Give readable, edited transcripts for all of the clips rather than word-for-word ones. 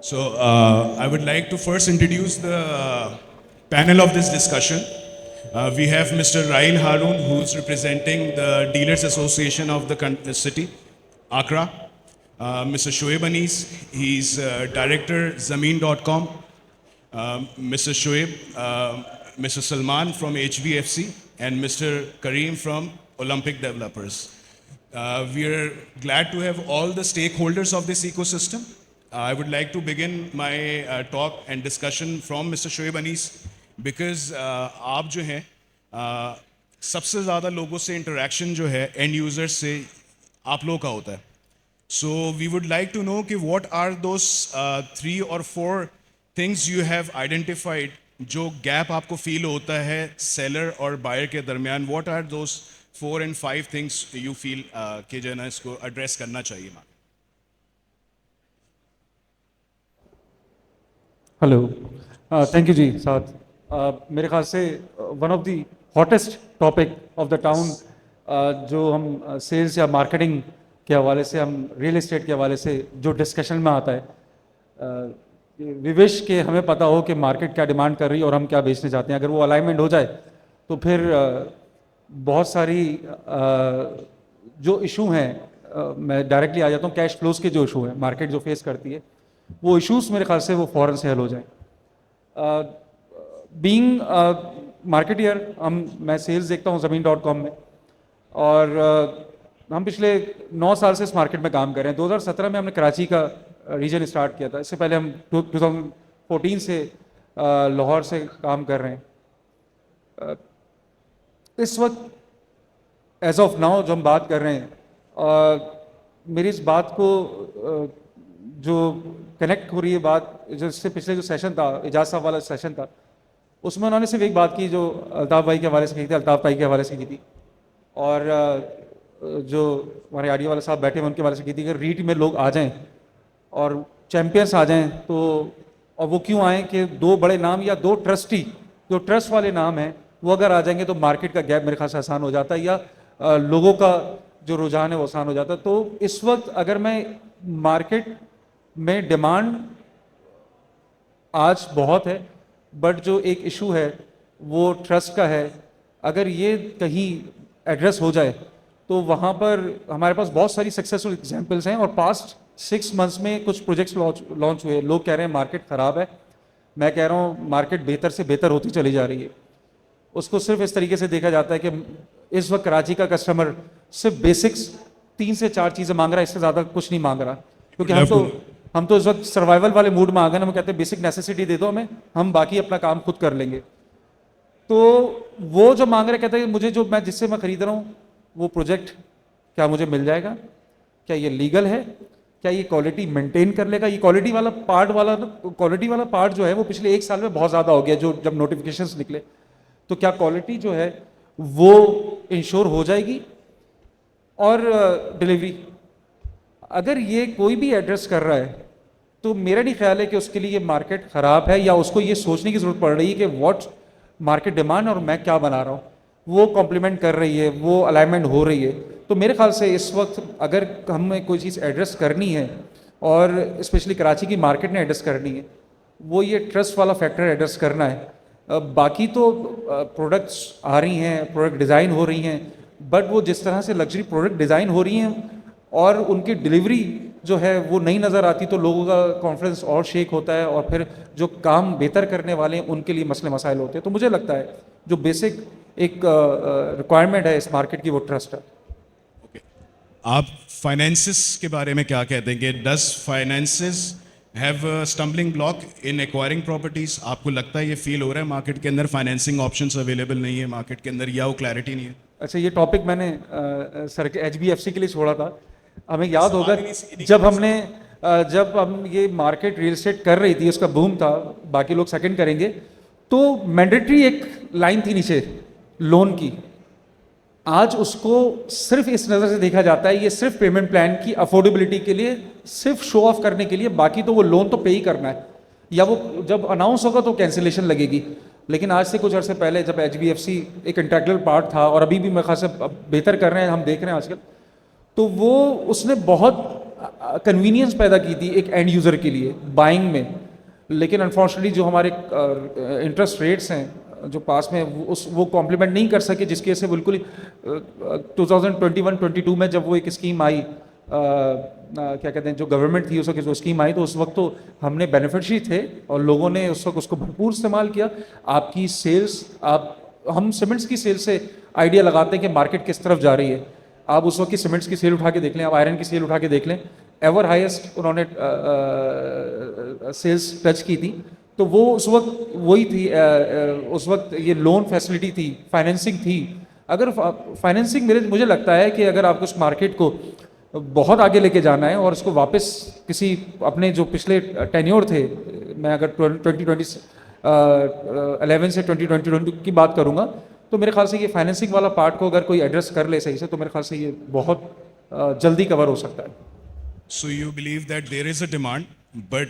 So, I would like to first introduce the panel of this discussion. We have Mr. Rail Haroon, who's representing the Dealers Association of the city, Accra. Mr. Shoaib Anis, he's director Zameen.com. Mr. Shoaib, Mr. Salman from HBFC, and Mr. Kareem from Olympic Developers. We are glad to have all the stakeholders of this ecosystem. I would like to begin my talk and discussion from Mr. Shoaib Anis because आप जो हैं सबसे ज़्यादा लोगों से interaction जो है end users से आप लोगों का होता है. So we would like to know कि what are those 3 or 4 things you have identified जो gap आपको feel होता है seller और buyer के दरमियान. What are those 4 and 5 things you feel कि जो है ना इसको address करना चाहिए. हेलो, थैंक यू जी. साथ मेरे ख्याल से one of the hottest topic of the town जो हम सेल्स या मार्केटिंग के हवाले से, हम रियल एस्टेट के हवाले से जो डिस्कशन में आता है, विवेश के हमें पता हो कि मार्केट क्या डिमांड कर रही है और हम क्या बेचने चाहते हैं. अगर वो अलाइनमेंट हो जाए तो फिर बहुत सारी जो इशू हैं, मैं डायरेक्टली आ जाता हूँ, कैश फ्लोज के जो इशू हैं मार्केट जो फेस करती है, वो इश्यूज मेरे ख्याल से वो फ़ौरन से हल हो जाए. बीइंग मार्केटियर, मैं सेल्स देखता हूँ Zameen.com में, और हम पिछले 9 साल से इस मार्केट में काम कर रहे हैं. 2017 में हमने कराची का रीजन स्टार्ट किया था. इससे पहले हम 2014 से लाहौर से काम कर रहे हैं. इस वक्त एज ऑफ नाउ जो हम बात कर रहे हैं, मेरी इस बात को जो कनेक्ट हो रही है बात, जो इससे पिछले जो सेशन था, एजाज साहब वाला सेशन था, उसमें उन्होंने सिर्फ एक बात की जो अल्ताफ़ भाई के हवाले से की थी, अल्ताफ़ भाई के हवाले से की थी, और जो हमारे आडियो वाले साहब बैठे हैं उनके हवाले से की थी कि रीट में लोग आ जाएं और चैम्पियंस आ जाएं. तो और वो क्यों आएँ कि 2 बड़े नाम या 2 ट्रस्टी जो ट्रस्ट वाले नाम हैं वो अगर आ जाएंगे तो मार्केट का गैप मेरे ख्याल से आसान हो जाता है, या लोगों का जो रुझान है वो आसान हो जाता है. तो इस वक्त अगर मैं मार्केट में डिमांड आज बहुत है, बट जो एक इशू है वो ट्रस्ट का है. अगर ये कहीं एड्रेस हो जाए तो वहाँ पर हमारे पास बहुत सारी सक्सेसफुल एग्जांपल्स हैं, और पास्ट 6 मंथ्स में कुछ प्रोजेक्ट्स लॉन्च हुए. लोग कह रहे हैं मार्केट ख़राब है, मैं कह रहा हूँ मार्केट बेहतर से बेहतर होती चली जा रही है. उसको सिर्फ इस तरीके से देखा जाता है कि इस वक्त कराची का कस्टमर सिर्फ बेसिक्स 3 से 4 चीज़ें मांग रहा है, इससे ज़्यादा कुछ नहीं मांग रहा. क्योंकि हम तो इस वक्त सर्वाइवल वाले मूड में आ गए. हम कहते हैं बेसिक नेसेसिटी दे दो हमें, हम बाकी अपना काम खुद कर लेंगे. तो वो जो मांग रहे, कहते हैं मुझे जो मैं जिससे मैं खरीद रहा हूँ वो प्रोजेक्ट क्या मुझे मिल जाएगा, क्या ये लीगल है, क्या ये क्वालिटी मेंटेन कर लेगा. ये क्वालिटी वाला पार्ट जो है वो पिछले 1 साल में बहुत ज़्यादा हो गया. जो जब नोटिफिकेशंस निकले तो क्या क्वालिटी जो है वो इंश्योर हो जाएगी, और डिलीवरी अगर ये कोई भी एड्रेस कर रहा है तो मेरा नहीं ख्याल है कि उसके लिए ये मार्केट ख़राब है, या उसको ये सोचने की ज़रूरत पड़ रही है कि व्हाट मार्केट डिमांड और मैं क्या बना रहा हूँ, वो कॉम्प्लीमेंट कर रही है, वो अलाइनमेंट हो रही है. तो मेरे ख्याल से इस वक्त अगर हमें कोई चीज़ एड्रेस करनी है, और स्पेशली कराची की मार्केट ने एड्रेस करनी है, वो ये ट्रस्ट वाला फैक्टर एड्रेस करना है. बाकी तो प्रोडक्ट्स आ रही हैं, प्रोडक्ट डिज़ाइन हो रही हैं, बट वो जिस तरह से लग्जरी प्रोडक्ट डिज़ाइन हो रही हैं और उनकी डिलीवरी जो है वो नहीं नज़र आती, तो लोगों का कॉन्फिडेंस और शेक होता है, और फिर जो काम बेहतर करने वाले हैं उनके लिए मसले मसाइल होते हैं. तो मुझे लगता है जो बेसिक एक रिक्वायरमेंट है इस मार्केट की वो ट्रस्ट है. Okay. आप फाइनेंसिस के बारे में क्या कहते हैं कि does finances have stumbling block in acquiring properties? आपको लगता है, ये फील हो रहा है मार्केट के अंदर फाइनेंसिंग ऑप्शंस अवेलेबल नहीं है मार्केट के अंदर, या वो क्लैरिटी नहीं है? अच्छा, ये टॉपिक मैंने सर के HBFC के लिए छोड़ा था. हमें याद होगा जब हम ये मार्केट रियल एस्टेट कर रही थी, उसका बूम था, बाकी लोग सेकंड करेंगे, तो मैंडेटरी एक लाइन थी नीचे लोन की. आज उसको सिर्फ इस नज़र से देखा जाता है ये सिर्फ पेमेंट प्लान की अफोर्डेबिलिटी के लिए, सिर्फ शो ऑफ करने के लिए, बाकी तो वो लोन तो पे ही करना है, या वो जब अनाउंस होगा तो कैंसिलेशन लगेगी. लेकिन आज से कुछ अर्से पहले जब HBFC एक इंटेग्रल पार्ट था, और अभी भी मेरे ख्याल से बेहतर कर रहे हैं, हम देख रहे हैं आजकल, तो वो उसने बहुत कन्वीनियंस पैदा की थी एक एंड यूज़र के लिए बाइंग में, लेकिन अनफॉर्चुनेटली जो हमारे इंटरेस्ट रेट्स हैं जो पास में वो कॉम्प्लीमेंट नहीं कर सके, जिसकी वजह से बिल्कुल ही 2021-22 में जब वो एक स्कीम आई, क्या कहते हैं, जो गवर्नमेंट थी उस वक्त जो स्कीम आई, तो उस वक्त तो हमने बेनिफिशरी थे और लोगों ने उस वक्त उसको भरपूर इस्तेमाल किया। आपकी सेल्स, हम सीमेंट्स की सेल से आइडिया लगाते हैं कि मार्केट किस तरफ जा रही है। आप उस वक्त की सीमेंट्स की सेल उठा के देख लें, आप आयरन की सेल उठा के देख लें, एवर हाईएस्ट उन्होंने सेल्स टच की थी। तो वो उस वक्त वही थी, उस वक्त ये लोन फैसिलिटी थी, फाइनेंसिंग थी। अगर फाइनेंसिंग मुझे लगता है कि अगर आपको इस मार्केट को बहुत आगे लेके जाना है और इसको वापस किसी अपने जो पिछले टेन्योर थे, मैं अगर 2011 से 2022 की बात करूंगा, तो मेरे ख्याल से ये फाइनेंसिंग वाला पार्ट को अगर कोई एड्रेस कर ले सही से, तो मेरे ख्याल से ये बहुत जल्दी कवर हो सकता है। So you believe that there is a demand, but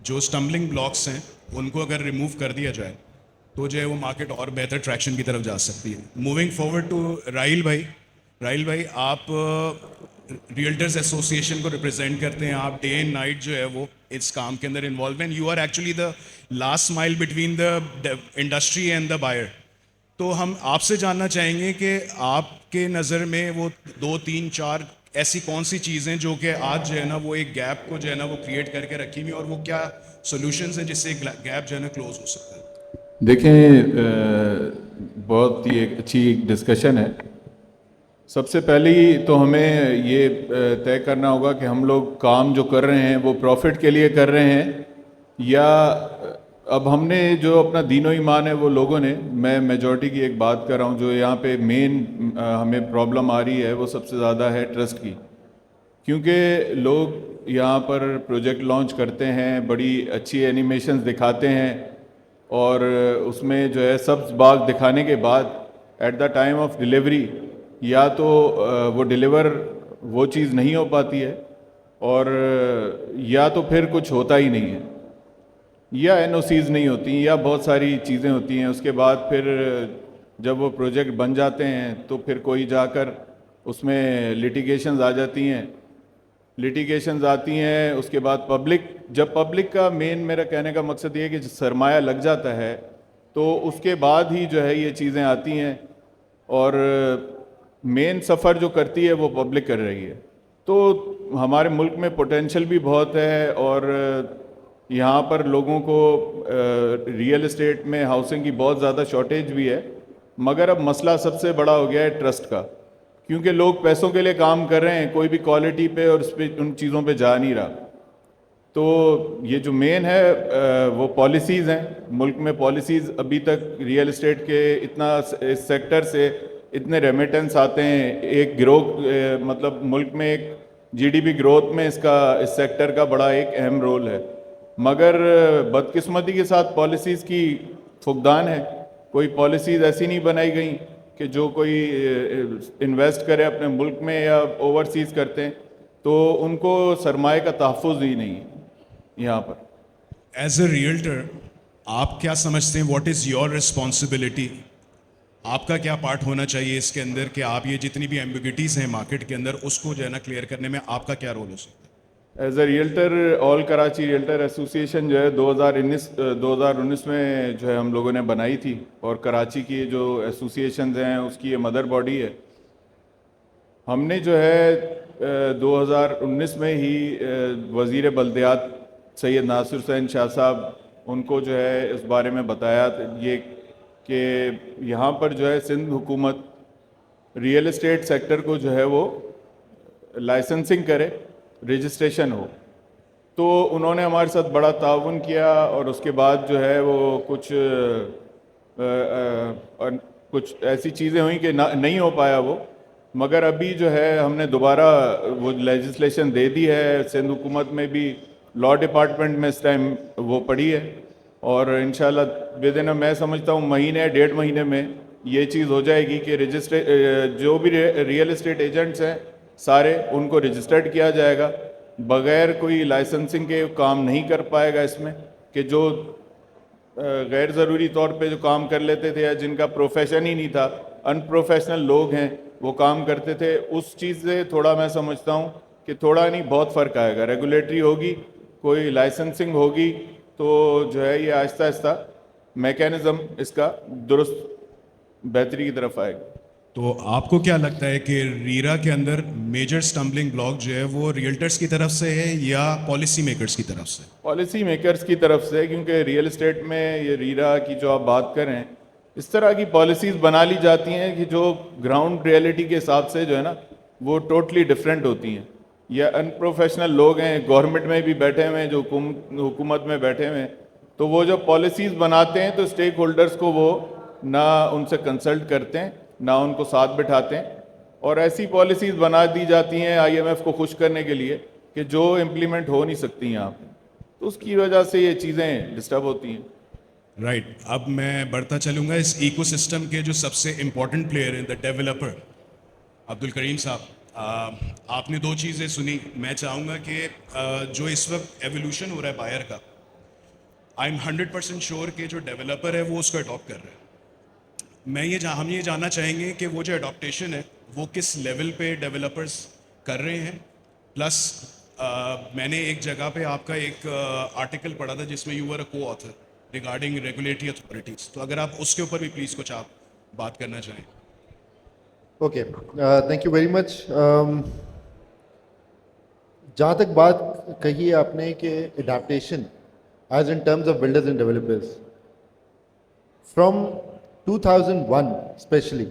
जो स्टम्बलिंग ब्लॉक्स हैं उनको अगर रिमूव कर दिया जाए तो जो है वो मार्केट और बेहतर ट्रैक्शन की तरफ जा सकती है। मूविंग फॉरवर्ड टू राहिल भाई, आप रियल्टर्स एसोसिएशन को रिप्रेजेंट करते हैं, आप डे एंड नाइट जो है वो इस काम के अंदर इन्वॉल्व हैं, you are actually the last mile between the industry and the buyer. तो हम आपसे जानना चाहेंगे कि आपके नज़र में वो 2, 3, 4 ऐसी कौन सी चीज़ें जो कि आज जो है ना वो एक गैप को जो है ना वो क्रिएट करके रखी हुई, और वो क्या सॉल्यूशंस हैं जिससे गैप जो है ना क्लोज हो सकता है। देखें, बहुत ही एक अच्छी डिस्कशन है। सबसे पहले तो हमें ये तय करना होगा कि हम लोग काम जो कर रहे हैं वो प्रॉफिट के लिए कर रहे हैं, या अब हमने जो अपना दीनो ईमान है वो लोगों ने, मैं मेजॉरिटी की एक बात कर रहा हूँ, जो यहाँ पे मेन हमें प्रॉब्लम आ रही है वो सबसे ज़्यादा है ट्रस्ट की। क्योंकि लोग यहाँ पर प्रोजेक्ट लॉन्च करते हैं, बड़ी अच्छी एनिमेशंस दिखाते हैं, और उसमें जो है सब्ज़ बाग दिखाने के बाद at the time of delivery या तो वो डिलीवर वो चीज़ नहीं हो पाती है, और या तो फिर कुछ होता ही नहीं है, या एनओसीज़ नहीं होती, या बहुत सारी चीज़ें होती हैं। उसके बाद फिर जब वो प्रोजेक्ट बन जाते हैं तो फिर कोई जाकर उसमें लिटिगेशंस आ जाती हैं, उसके बाद जब पब्लिक का मेन मेरा कहने का मकसद ये है कि सरमाया लग जाता है तो उसके बाद ही जो है ये चीज़ें आती हैं, और मेन सफ़र जो करती है वो पब्लिक कर रही है। तो हमारे मुल्क में पोटेंशियल भी बहुत है, और यहाँ पर लोगों को रियल एस्टेट में हाउसिंग की बहुत ज़्यादा शॉर्टेज भी है, मगर अब मसला सबसे बड़ा हो गया है ट्रस्ट का, क्योंकि लोग पैसों के लिए काम कर रहे हैं, कोई भी क्वालिटी पे और उस पर उन चीज़ों पे जा नहीं रहा। तो ये जो मेन है वो पॉलिसीज़ हैं। मुल्क में पॉलिसीज़ अभी तक रियल एस्टेट के इतना इस सेक्टर से इतने रेमिटेंस आते हैं, एक ग्रोथ मतलब मुल्क में एक जीडीपी ग्रोथ में इस सेक्टर का बड़ा एक अहम रोल है, मगर बदकिस्मती के साथ पॉलिसीज़ की फुकदान है। कोई पॉलिसीज़ ऐसी नहीं बनाई गई कि जो कोई इन्वेस्ट करे अपने मुल्क में या ओवरसीज़ करते हैं, तो उनको सरमाए का तहफ़्फ़ुज़ ही नहीं है यहाँ पर। एज अ रियल्टर आप क्या समझते हैं, व्हाट इज़ योर रिस्पॉन्सिबिलिटी, आपका क्या पार्ट होना चाहिए इसके अंदर कि आप ये जितनी भी एम्बिग्यूटीज़ हैं मार्केट के अंदर उसको जो है ना क्लियर करने में आपका क्या रोल हो सकता है? As a realtor, all Karachi realtor association जो है 2019 में जो है हम लोगों ने बनाई थी, और कराची की जो एसोसिएशंस हैं उसकी ये मदर बॉडी है। हमने जो है 2019 में ही वज़ीर बल्दियात सैयद नासिर हुसैन शाह साहब उनको जो है इस बारे में बताया ये कि यहाँ पर जो है सिंध हुकूमत रियल एस्टेट सेक्टर को जो है वो लाइसेंसिंग करे, रजिस्ट्रेशन हो। तो उन्होंने हमारे साथ बड़ा ताउन किया, और उसके बाद जो है वो कुछ ऐसी चीज़ें हुई कि नहीं हो पाया वो, मगर अभी जो है हमने दोबारा वो लेजिस्लेशन दे दी है। सिंध हुकूमत में भी लॉ डिपार्टमेंट में इस टाइम वो पड़ी है, और इंशाल्लाह विदिन मैं समझता हूँ महीने 1.5 महीने में ये चीज़ हो जाएगी कि जो भी रियल एस्टेट एजेंट्स हैं सारे उनको रजिस्टर्ड किया जाएगा। बग़ैर कोई लाइसेंसिंग के काम नहीं कर पाएगा इसमें, कि जो गैर ज़रूरी तौर पे जो काम कर लेते थे या जिनका प्रोफेशन ही नहीं था, अनप्रोफेशनल लोग हैं वो काम करते थे, उस चीज़ से थोड़ा मैं समझता हूँ कि थोड़ा नहीं बहुत फ़र्क आएगा। रेगुलेटरी होगी, कोई लाइसेंसिंग होगी, तो जो है ये आहिस्ता आहिस्ता मैकेनिज़्म इसका दुरुस्त बेहतरी की तरफ आएगा। तो आपको क्या लगता है कि रीरा के अंदर मेजर स्टम्बलिंग ब्लॉक जो है वो रियल्टर्स की तरफ से है या पॉलिसी मेकर्स की तरफ से? पॉलिसी मेकर्स की तरफ से, क्योंकि रियल एस्टेट में ये रीरा की जो आप बात करें, इस तरह की पॉलिसीज़ बना ली जाती हैं कि जो ग्राउंड रियलिटी के हिसाब से जो है ना वो टोटली डिफरेंट होती हैं। या अनप्रोफेशनल लोग हैं, गवर्नमेंट में भी बैठे हुए हैं, जो हुकूमत में बैठे हुए हैं, तो वो जो पॉलिसीज़ बनाते हैं तो स्टेक होल्डर्स को वो ना उनसे कंसल्ट करते हैं, ना उनको साथ बिठाते हैं, और ऐसी पॉलिसीज़ बना दी जाती हैं आईएमएफ को खुश करने के लिए कि जो इम्प्लीमेंट हो नहीं सकती यहाँ पे। तो उसकी वजह से ये चीज़ें डिस्टर्ब होती हैं। राइट अब मैं बढ़ता चलूंगा इस इकोसिस्टम के जो सबसे इम्पोर्टेंट प्लेयर हैं, द डेवलपर अब्दुल करीम साहब। आपने दो चीज़ें सुनी, मैं चाहूँगा कि जो इस वक्त एवोल्यूशन हो रहा है बायर का, आई एम 100% श्योर कि जो डेवलपर है वो उसको अडॉप्ट कर रहे हैं। हम ये जानना चाहेंगे कि वो जो अडॉप्टेशन है वो किस लेवल पे डेवलपर्स कर रहे हैं। प्लस मैंने एक जगह पे आपका एक आर्टिकल पढ़ा था जिसमें यू वर अ को ऑथर रिगार्डिंग रेगुलेटरी अथॉरिटीज़, तो अगर आप उसके ऊपर भी प्लीज़ कुछ आप बात करना चाहें। Okay, thank you very much. जहाँ तक बात कही है आपने कि adaptation as in terms of builders and developers, from 2001 specially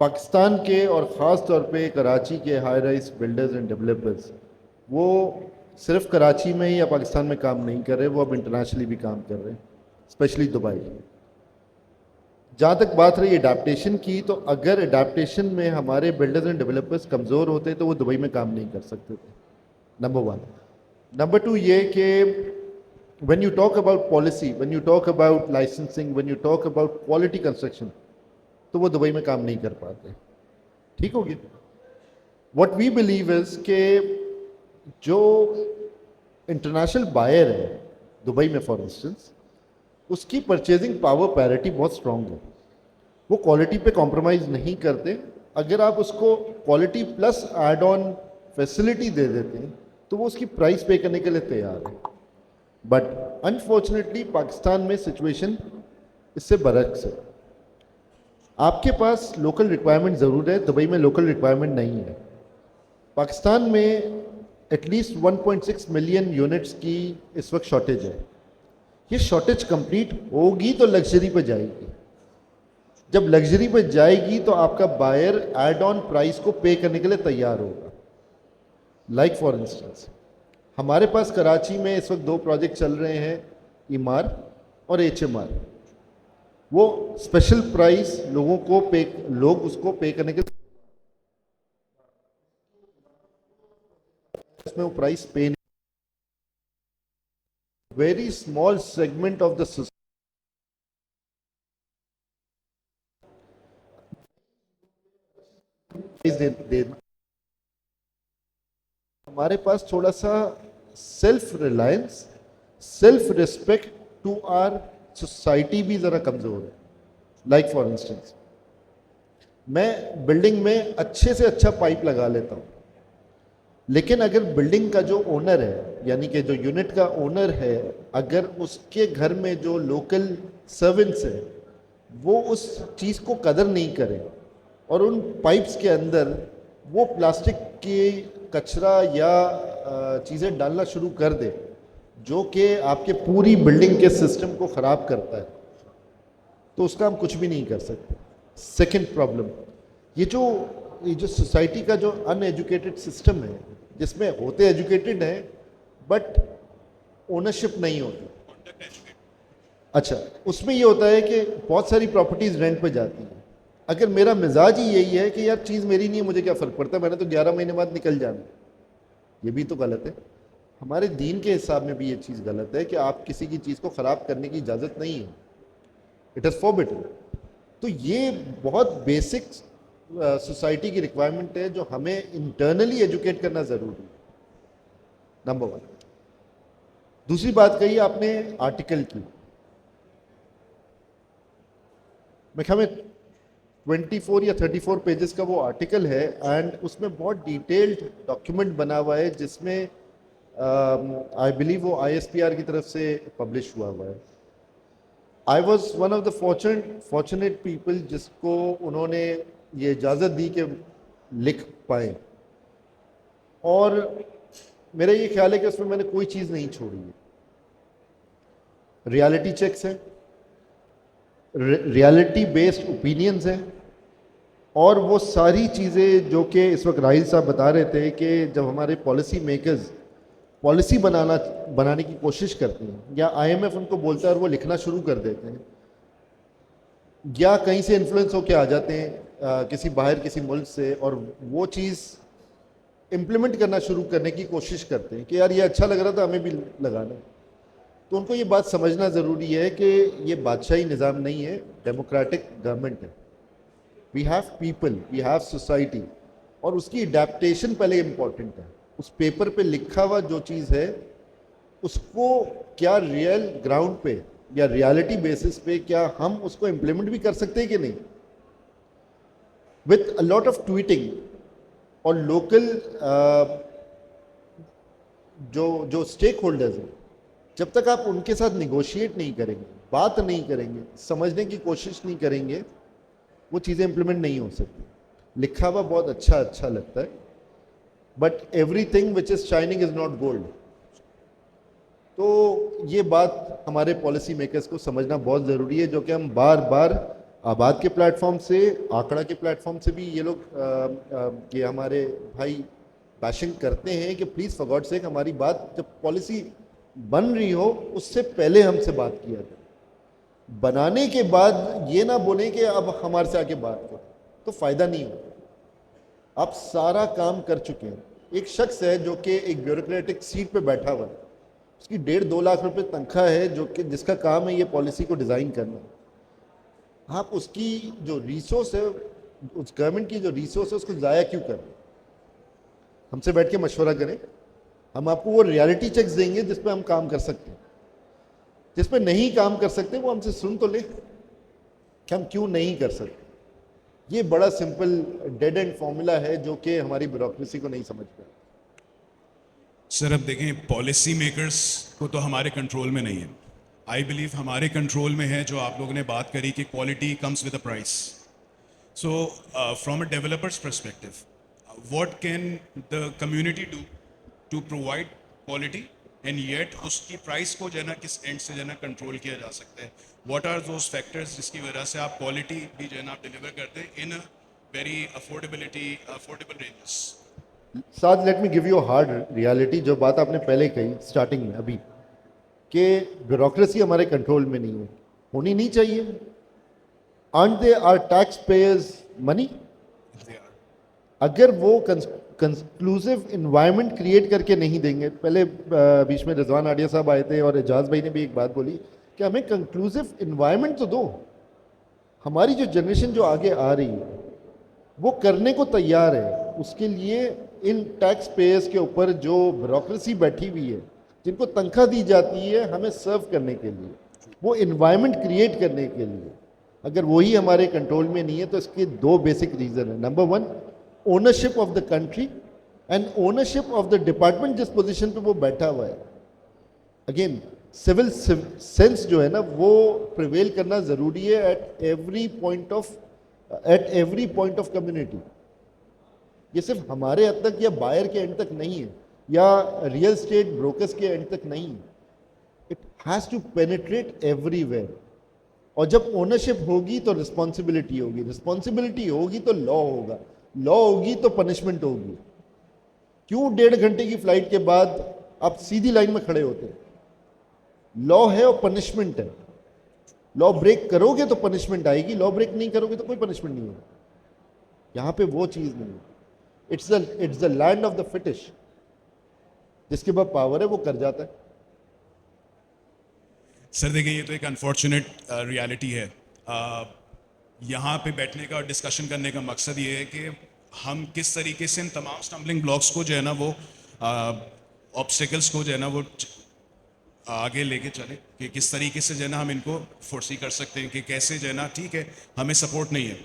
Pakistan के और ख़ास तौर पे कराची के high rise builders and developers वो सिर्फ कराची में या पाकिस्तान में काम नहीं कर रहे, वो अब इंटरनेशनली भी काम कर रहे हैं, स्पेशली दुबई। जहाँ तक बात रही एडाप्टेशन की, तो अगर एडाप्टेशन में हमारे बिल्डर्स एंड डेवलपर्स कमज़ोर होते तो वो दुबई में काम नहीं कर सकते थे, नंबर वन। नंबर टू ये कि when you talk about policy, when you talk about licensing, when you talk about quality construction, तो वो दुबई में काम नहीं कर पाते। ठीक हो गया। What we believe is कि जो इंटरनेशनल बायर है दुबई में फॉर इंस्टेंस, उसकी परचेजिंग पावर पैरिटी बहुत स्ट्रांग है, वो क्वालिटी पे कॉम्प्रोमाइज़ नहीं करते। अगर आप उसको quality plus add on facility दे देते हैं तो वो उसकी प्राइस पे करने के लिए तैयार है। बट अनफॉर्चुनेटली पाकिस्तान में सिचुएशन इससे बरक्स है। आपके पास लोकल रिक्वायरमेंट ज़रूर है, दुबई में लोकल रिक्वायरमेंट नहीं है। पाकिस्तान में एटलीस्ट 1.6 मिलियन यूनिट्स की इस वक्त शॉर्टेज है। ये शॉर्टेज कंप्लीट होगी तो लग्जरी पे जाएगी। जब लग्जरी पे जाएगी तो आपका बायर एड ऑन प्राइस को पे करने के लिए तैयार होगा। लाइक फॉर इंस्टेंस हमारे पास कराची में इस वक्त दो प्रोजेक्ट चल रहे हैं, इमार और एचएमआर। वो स्पेशल प्राइस लोग उसको पे करने के लिए, इसमें वो प्राइस पे नहीं, very small segment of the society हमारे पास थोड़ा सा self reliance, self respect to our society भी ज़रा कमज़ोर है। लाइक फॉर इंस्टेंस मैं बिल्डिंग में अच्छे से अच्छा पाइप लगा लेता हूँ, लेकिन अगर बिल्डिंग का जो ओनर है, यानी कि जो यूनिट का ओनर है, अगर उसके घर में जो लोकल सर्वेंट्स हैं वो उस चीज़ को कदर नहीं करें और उन पाइप्स के अंदर वो प्लास्टिक की कचरा या चीज़ें डालना शुरू कर दे जो कि आपके पूरी बिल्डिंग के सिस्टम को ख़राब करता है, तो उसका हम कुछ भी नहीं कर सकते। सेकंड प्रॉब्लम, ये जो सोसाइटी का जो अनएजुकेटेड सिस्टम है, जिसमें होते एजुकेटेड हैं बट ओनरशिप नहीं होती। अच्छा, उसमें ये होता है कि बहुत सारी प्रॉपर्टीज़ रेंट पे जाती हैं। अगर मेरा मिजाज ही यही है कि यार चीज़ मेरी नहीं है, मुझे क्या फ़र्क पड़ता है, मैंने तो 11 महीने बाद निकल जाना, ये भी तो गलत है। हमारे दीन के हिसाब में भी ये चीज़ गलत है कि आप किसी की चीज़ को ख़राब करने की इजाज़त नहीं है, इट इज़ फॉरबिडन। तो ये बहुत बेसिक सोसाइटी की रिक्वायरमेंट है जो हमें इंटरनली एजुकेट करना ज़रूरी है, नंबर वन। दूसरी बात कही आपने आर्टिकल की, मैं ख्याल में 24 या 34 पेजेस का वो आर्टिकल है एंड उसमें बहुत डिटेल्ड डॉक्यूमेंट बना हुआ है जिसमें आई बिलीव वो ISPR की तरफ से पब्लिश हुआ है। I was one of the fortunate people जिसको उन्होंने ये इजाज़त दी कि लिख पाए, और मेरा ये ख्याल है कि उसमें मैंने कोई चीज़ नहीं छोड़ी है। रियलिटी चेक्स है, रियलिटी बेस्ड ओपिनियंस है, और वो सारी चीज़ें जो कि इस वक्त राहिल साहब बता रहे थे कि जब हमारे पॉलिसी मेकर्स पॉलिसी बनाने की कोशिश करते हैं या IMF उनको बोलता है और वो लिखना शुरू कर देते हैं, या कहीं से इन्फ्लुएंस होके आ जाते हैं किसी बाहर किसी मुल्क से, और वो चीज़ इम्प्लीमेंट करना शुरू करने की कोशिश करते हैं कि यार ये अच्छा लग रहा था हमें भी लगाना है। तो उनको ये बात समझना ज़रूरी है कि ये बादशाही निज़ाम नहीं है, डेमोक्रेटिक गवर्नमेंट है। We have people, we have society, और उसकी अडेप्टेशन पहले इम्पॉर्टेंट है। उस पेपर पे लिखा हुआ जो चीज़ है उसको क्या रियल ग्राउंड पे या रियलिटी बेसिस पे क्या हम उसको इम्प्लीमेंट भी कर सकते हैं कि नहीं। With a lot of tweeting और लोकल जो स्टेक होल्डर्स हैं, जब तक आप उनके साथ निगोशिएट नहीं करेंगे, बात नहीं करेंगे, समझने की कोशिश नहीं करेंगे, वो चीज़ें इम्प्लीमेंट नहीं हो सकती। लिखा हुआ बहुत अच्छा लगता है, but everything which is shining is not gold. तो ये बात हमारे पॉलिसी मेकर्स को समझना बहुत ज़रूरी है, जो कि हम बार बार आबाद के प्लेटफॉर्म से, आंकड़ा के प्लेटफॉर्म से भी ये लोग ये हमारे भाई बैशिंग करते हैं कि प्लीज़ फॉर गॉड सेक हमारी बात जब पॉलिसी बन रही हो उससे पहले हमसे बात किया जाए। बनाने के बाद ये ना बोले कि अब हमारे से आके बात करो, तो फ़ायदा नहीं होगा। आप सारा काम कर चुके हैं। एक शख्स है जो कि एक ब्यूरोक्रेटिक सीट पे बैठा हुआ है, उसकी 1.5-2 लाख रुपए तनख्वाह है, जो कि जिसका काम है ये पॉलिसी को डिज़ाइन करना। आप उसकी जो रिसोर्स है, उस गवर्नमेंट की जो रिसोर्स है, उसको ज़ाया क्यों करें। हमसे बैठ के मशवरा करें, हम आपको वो रियलिटी चेक्स देंगे जिस पे हम काम कर सकते हैं। जिस पे नहीं काम कर सकते वो हमसे सुन तो ले कि हम क्यों नहीं कर सकते। ये बड़ा सिंपल डेड एंड फॉर्मूला है जो कि हमारी ब्यूरोक्रेसी को नहीं समझ पाए। सर अब देखें, पॉलिसी मेकर्स को तो हमारे कंट्रोल में नहीं है। आई बिलीव हमारे कंट्रोल में है जो आप लोगों ने बात करी कि quality comes with a price. So from a developers perspective what can the community do to provide quality and yet उसकी प्राइस को जो है ना किस एंड से जो है ना कंट्रोल किया जा सकता है। व्हाट आर दोज फैक्टर्स जिसकी वजह से आप क्वालिटी भी जो है ना आप डिलीवर करते हैं इन अ वेरी अफोर्डेबल रेंजेस। साथ let me give you hard reality, जो बात आपने पहले कही स्टार्टिंग में अभी, कि ब्यूरोक्रेसी हमारे कंट्रोल में नहीं है, होनी नहीं चाहिए। Aren't they are tax payers money. अगर वो कंक्लूसिव इन्वायरमेंट क्रिएट करके नहीं देंगे, पहले बीच में रिजवान आडिया साहब आए थे और एजाज भाई ने भी एक बात बोली कि हमें कंक्लूसिव इन्वायरमेंट तो दो। हमारी जो जनरेशन जो आगे आ रही है वो करने को तैयार है। उसके लिए इन टैक्स पेयर्स के ऊपर जो ब्यूरोक्रेसी बैठी हुई है, जिनको तनख्वाह दी जाती है हमें सर्व करने के लिए, वो इन्वायरमेंट क्रिएट करने के लिए, अगर वही हमारे कंट्रोल में नहीं है तो इसके 2 बेसिक रीज़न है। Number 1, ownership of the country and ownership of the department जिस पोजीशन पे वो बैठा हुआ है। अगेन सिविल सेंस जो है ना वो प्रिवेल करना ज़रूरी है at every point of community. ये सिर्फ हमारे हद तक या बायर के एंड तक नहीं है, या रियल स्टेट ब्रोकर्स के एंड तक नहीं है। It has to penetrate everywhere. और जब ओनरशिप होगी तो रिस्पॉन्सिबिलिटी होगी, रिस्पॉन्सिबिलिटी होगी तो लॉ होगा, लॉ होगी तो पनिशमेंट होगी। क्यों 1.5 घंटे की फ्लाइट के बाद आप सीधी लाइन में खड़े होते हैं? लॉ है और पनिशमेंट है। लॉ ब्रेक करोगे तो पनिशमेंट आएगी, लॉ ब्रेक नहीं करोगे तो कोई पनिशमेंट नहीं होगा। यहां पे वो चीज नहीं है। It's the land of the fetish. जिसके पास पावर है वो कर जाता है। सर देखिए, ये तो एक अनफॉर्चुनेट रियलिटी है। यहाँ पे बैठने का और डिस्कशन करने का मकसद ये है कि हम किस तरीके से इन तमाम स्टम्बलिंग ब्लॉक्स को जो है ना वो ऑब्स्टिकल्स को जो है ना वो आगे लेके चले, कि किस तरीके से जो है ना हम इनको फोर्सी कर सकते हैं, कि कैसे जो है ना, ठीक है हमें सपोर्ट नहीं है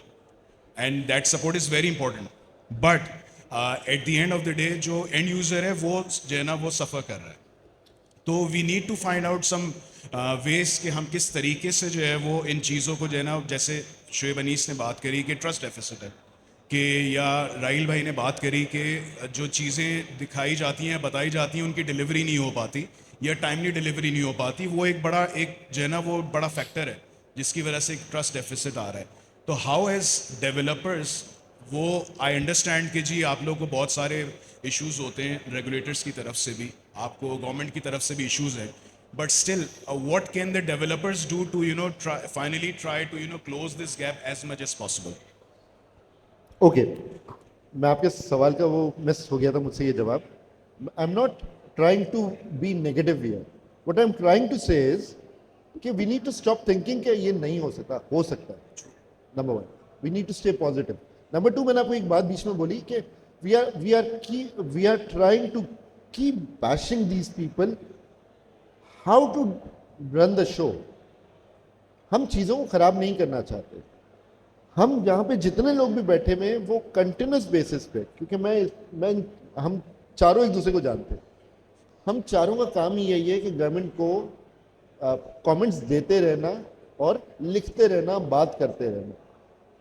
and that support is very important, but at the end of the day जो एंड यूज़र है वो जो है ना वो सफ़र कर रहा है। तो we need to find out some ways कि हम किस तरीके से जो है वो इन चीज़ों को जो है ना, जैसे शुएब अनीस ने बात करी कि ट्रस्ट डेफिसिट है, कि या राइल भाई ने बात करी कि जो चीज़ें दिखाई जाती हैं बताई जाती हैं उनकी डिलीवरी नहीं हो पाती या टाइमली डिलीवरी नहीं हो पाती, वो एक बड़ा एक जो है ना वो बड़ा फैक्टर है जिसकी वजह से एक ट्रस्ट डेफिसिट आ रहा है। तो हाउ एज डेवलपर्स, वो आई अंडरस्टैंड कि जी आप लोगों को बहुत सारे इश्यूज होते हैं रेगुलेटर्स की तरफ से भी, आपको गवर्नमेंट की तरफ से भी इश्यूज हैं, but still what can the developers do to finally try to close this gap as much as possible? Okay, मैं आपके सवाल का वो मिस हो गया था मुझसे ये जवाब। I am not trying to be negative here, what I am trying to say is कि we need to stop thinking कि ये नहीं हो सकता है। Number one, we need to stay positive. Number two, मैंने आपको एक बात बीच में बोली कि we are trying to keep bashing these people how to run the show. हम चीज़ों को ख़राब नहीं करना चाहते। हम यहाँ पे जितने लोग भी बैठे हुए हैं वो कंटिन्यूस बेसिस पे, क्योंकि मैं हम चारों एक दूसरे को जानते हैं, हम चारों का काम ही यही है कि गवर्नमेंट को कमेंट्स देते रहना और लिखते रहना, बात करते रहना,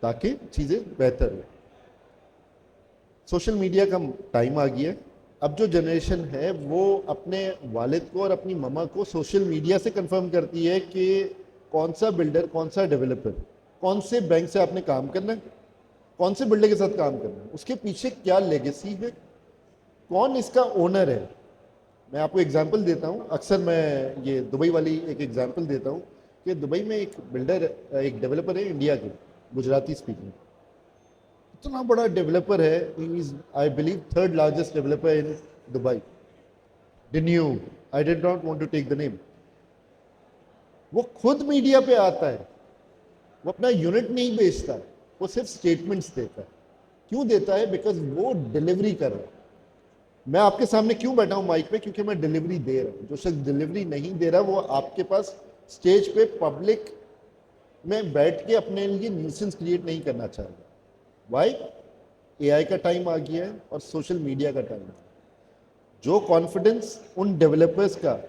ताकि चीज़ें बेहतर हो। सोशल मीडिया का टाइम आ गया है। अब जो जनरेशन है वो अपने वालिद को और अपनी मम्मा को सोशल मीडिया से कंफर्म करती है कि कौन सा बिल्डर, कौन सा डेवलपर, कौन से बैंक से आपने काम करना है, कौन से बिल्डर के साथ काम करना है, उसके पीछे क्या लेगेसी है, कौन इसका ओनर है। मैं आपको एग्जांपल देता हूँ, अक्सर मैं ये दुबई वाली एक एग्जांपल देता हूँ कि दुबई में एक बिल्डर, एक डेवलपर है इंडिया के, गुजराती स्पीकिंग, इतना बड़ा डेवलपर है, he is I believe third largest developer in Dubai, डिन्यू, I did not want to take the name. वो खुद मीडिया पे आता है, वो अपना यूनिट नहीं बेचता है, वो सिर्फ स्टेटमेंट्स देता है। क्यों देता है? बिकॉज वो डिलीवरी कर रहा है। मैं आपके सामने क्यों बैठा हूं माइक पे? क्योंकि मैं डिलीवरी दे रहा हूं। जो शख्स डिलीवरी नहीं दे रहा वो आपके पास स्टेज पे पब्लिक में बैठ के अपने लिए न्यूसेंस क्रिएट नहीं करना चाहेगा। वाई? एआई का टाइम आ गया है और सोशल मीडिया का टाइम है। जो कॉन्फिडेंस उन डेवलपर्स का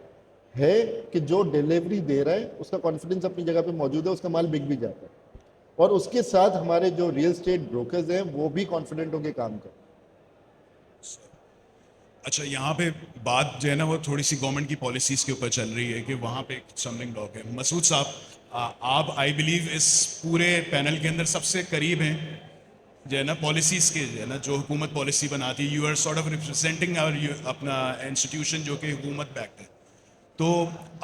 है कि जो डिलीवरी दे रहा है उसका कॉन्फिडेंस अपनी जगह पे मौजूद है, उसका माल बिक भी जाता है, और उसके साथ हमारे जो रियल एस्टेट ब्रोकर्स हैं वो भी कॉन्फिडेंट होकर काम करते हैं। अच्छा, यहाँ पे बात जो है ना वो थोड़ी सी गवर्नमेंट की पॉलिसीज़ के ऊपर चल रही है कि वहाँ पे एक स्टम्बलिंग ब्लॉक है। मसूद साहब, आप आई बिलीव इस पूरे पैनल के अंदर सबसे करीब हैं जो है ना पॉलिसीज़ के, जो है ना जो हुकूमत पॉलिसी बनाती है। You are sort of representing अपना इंस्टीट्यूशन जो कि हुकूमत बैक्ड है। तो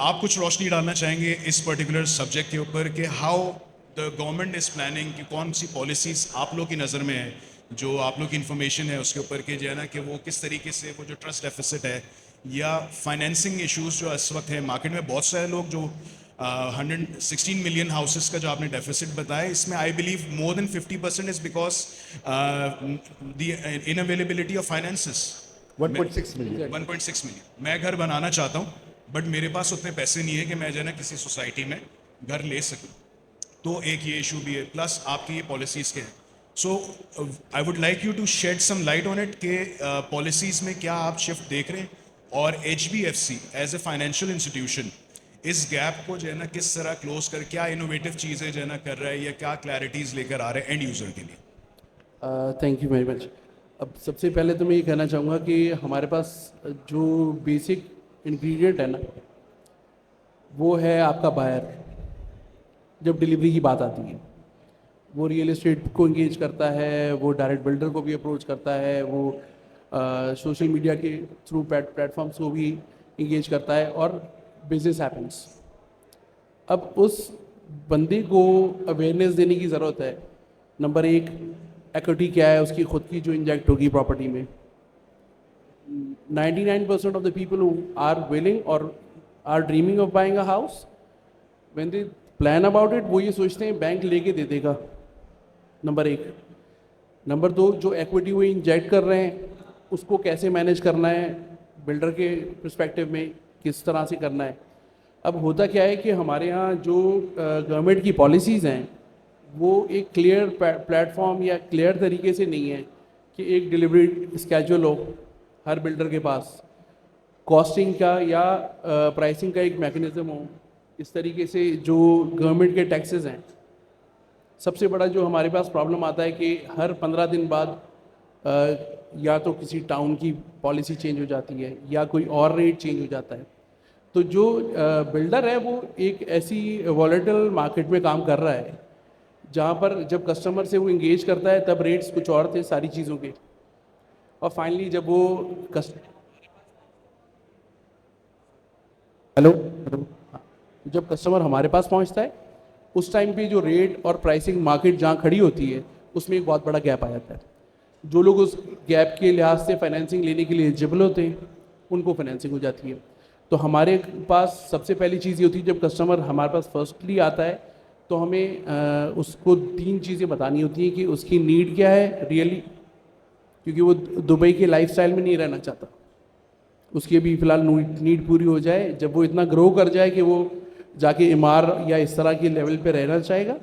आप कुछ रोशनी डालना चाहेंगे इस पर्टिकुलर सब्जेक्ट के ऊपर कि how the government is planning, कि कौन सी पॉलिसीज़ आप लोग की नज़र में है, जो आप लोग की इन्फॉर्मेशन है उसके ऊपर कि जो है ना कि वो किस तरीके से वो जो ट्रस्ट डेफिसिट है या फाइनेंसिंग इश्यूज जो इस वक्त है मार्केट में, बहुत सारे लोग जो 116 मिलियन हाउसेस का जो आपने डेफिसिट बताया, इसमें I believe more than 50% is because the unavailability of finances. 1.6 million. 1.6 million. मैं घर बनाना चाहता हूँ बट मेरे पास उतने पैसे नहीं है कि मैं जो है ना किसी सोसाइटी में घर ले सकूँ, तो एक ये इशू भी है, प्लस आपकी ये पॉलिसीज़ के हैं। So I would like you to shed some light on it कि पॉलिसीज़ में क्या आप शिफ्ट देख रहे हैं, और HBFC as a financial institution इस गैप को जो है ना किस तरह क्लोज कर, क्या इनोवेटिव चीज़ें जो है ना कर रहा है या क्या क्लैरिटीज़ लेकर आ रहे हैं एंड यूज़र के लिए? Thank you very much. अब सबसे पहले तो मैं ये कहना चाहूँगा कि हमारे पास जो बेसिक इंग्रेडिएंट है ना वो है आपका बायर। जब डिलीवरी की बात आती है वो रियल एस्टेट को इंगेज करता है, वो डायरेक्ट बिल्डर को भी अप्रोच करता है, वो सोशल मीडिया के थ्रू प्लेटफॉर्म्स को भी इंगेज करता है और बिजनेस हैपन्स। अब उस बंदे को अवेयरनेस देने की ज़रूरत है। नंबर एक, इक्विटी क्या है उसकी खुद की जो इंजेक्ट होगी प्रॉपर्टी में। 99% of the people who are willing or are dreaming of buying a house, when they plan about it, वो ये सोचते हैं बैंक लेके दे देगा। नंबर एक। नंबर दो, जो इक्विटी वो इंजेक्ट कर रहे हैं उसको कैसे मैनेज करना है, बिल्डर के पर्सपेक्टिव में किस तरह से करना है। अब होता क्या है कि हमारे यहाँ जो गवर्नमेंट की पॉलिसीज़ हैं वो एक क्लियर प्लेटफॉर्म या क्लियर तरीके से नहीं है कि एक डिलीवरी स्केड्यूल हो हर बिल्डर के पास, कॉस्टिंग का या प्राइसिंग का एक मैकेनिज्म हो। इस तरीके से जो गवर्नमेंट के टैक्सेस हैं, सबसे बड़ा जो हमारे पास प्रॉब्लम आता है कि हर 15 दिन बाद या तो किसी टाउन की पॉलिसी चेंज हो जाती है या कोई और रेट चेंज हो जाता है। तो जो बिल्डर है वो एक ऐसी वॉलेटाइल मार्केट में काम कर रहा है जहाँ पर जब कस्टमर से वो इंगेज करता है तब रेट्स कुछ और थे सारी चीज़ों के, और फाइनली जब वो हेलो हाँ, जब कस्टमर हमारे पास पहुँचता है उस टाइम पे जो रेट और प्राइसिंग मार्केट जहाँ खड़ी होती है उसमें एक बहुत बड़ा गैप आ जाता है। जो लोग उस गैप के लिहाज से फाइनेंसिंग लेने के लिए एलिजिबल होते हैं उनको फाइनेंसिंग हो जाती है। तो हमारे पास सबसे पहली चीज़ ये होती है, जब कस्टमर हमारे पास फर्स्टली आता है तो हमें उसको 3 चीज़ें बतानी होती हैं कि उसकी नीड क्या है रियली, क्योंकि वो दुबई के लाइफस्टाइल में नहीं रहना चाहता। उसकी अभी फ़िलहाल नीड पूरी हो जाए, जब वो इतना ग्रो कर जाए कि वो जाके इमार या इस तरह के लेवल पे रहना चाहेगा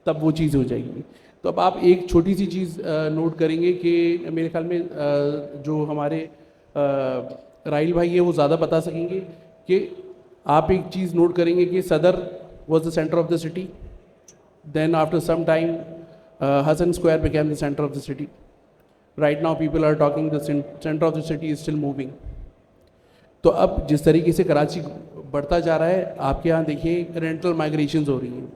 तब वो चीज़ हो जाएगी। तो अब आप एक छोटी सी चीज़ नोट करेंगे कि मेरे ख्याल में जो हमारे राइल भाई है वो ज़्यादा बता सकेंगे कि आप एक चीज़ नोट करेंगे कि Saddar was the centre of the city, then after some time Hasan square became the centre of the city. Right now people are talking the centre of the city is still moving. तो अब जिस तरीके से कराची बढ़ता जा रहा है, आपके यहाँ देखिए रेंटल माइग्रेशंस हो रही हैं,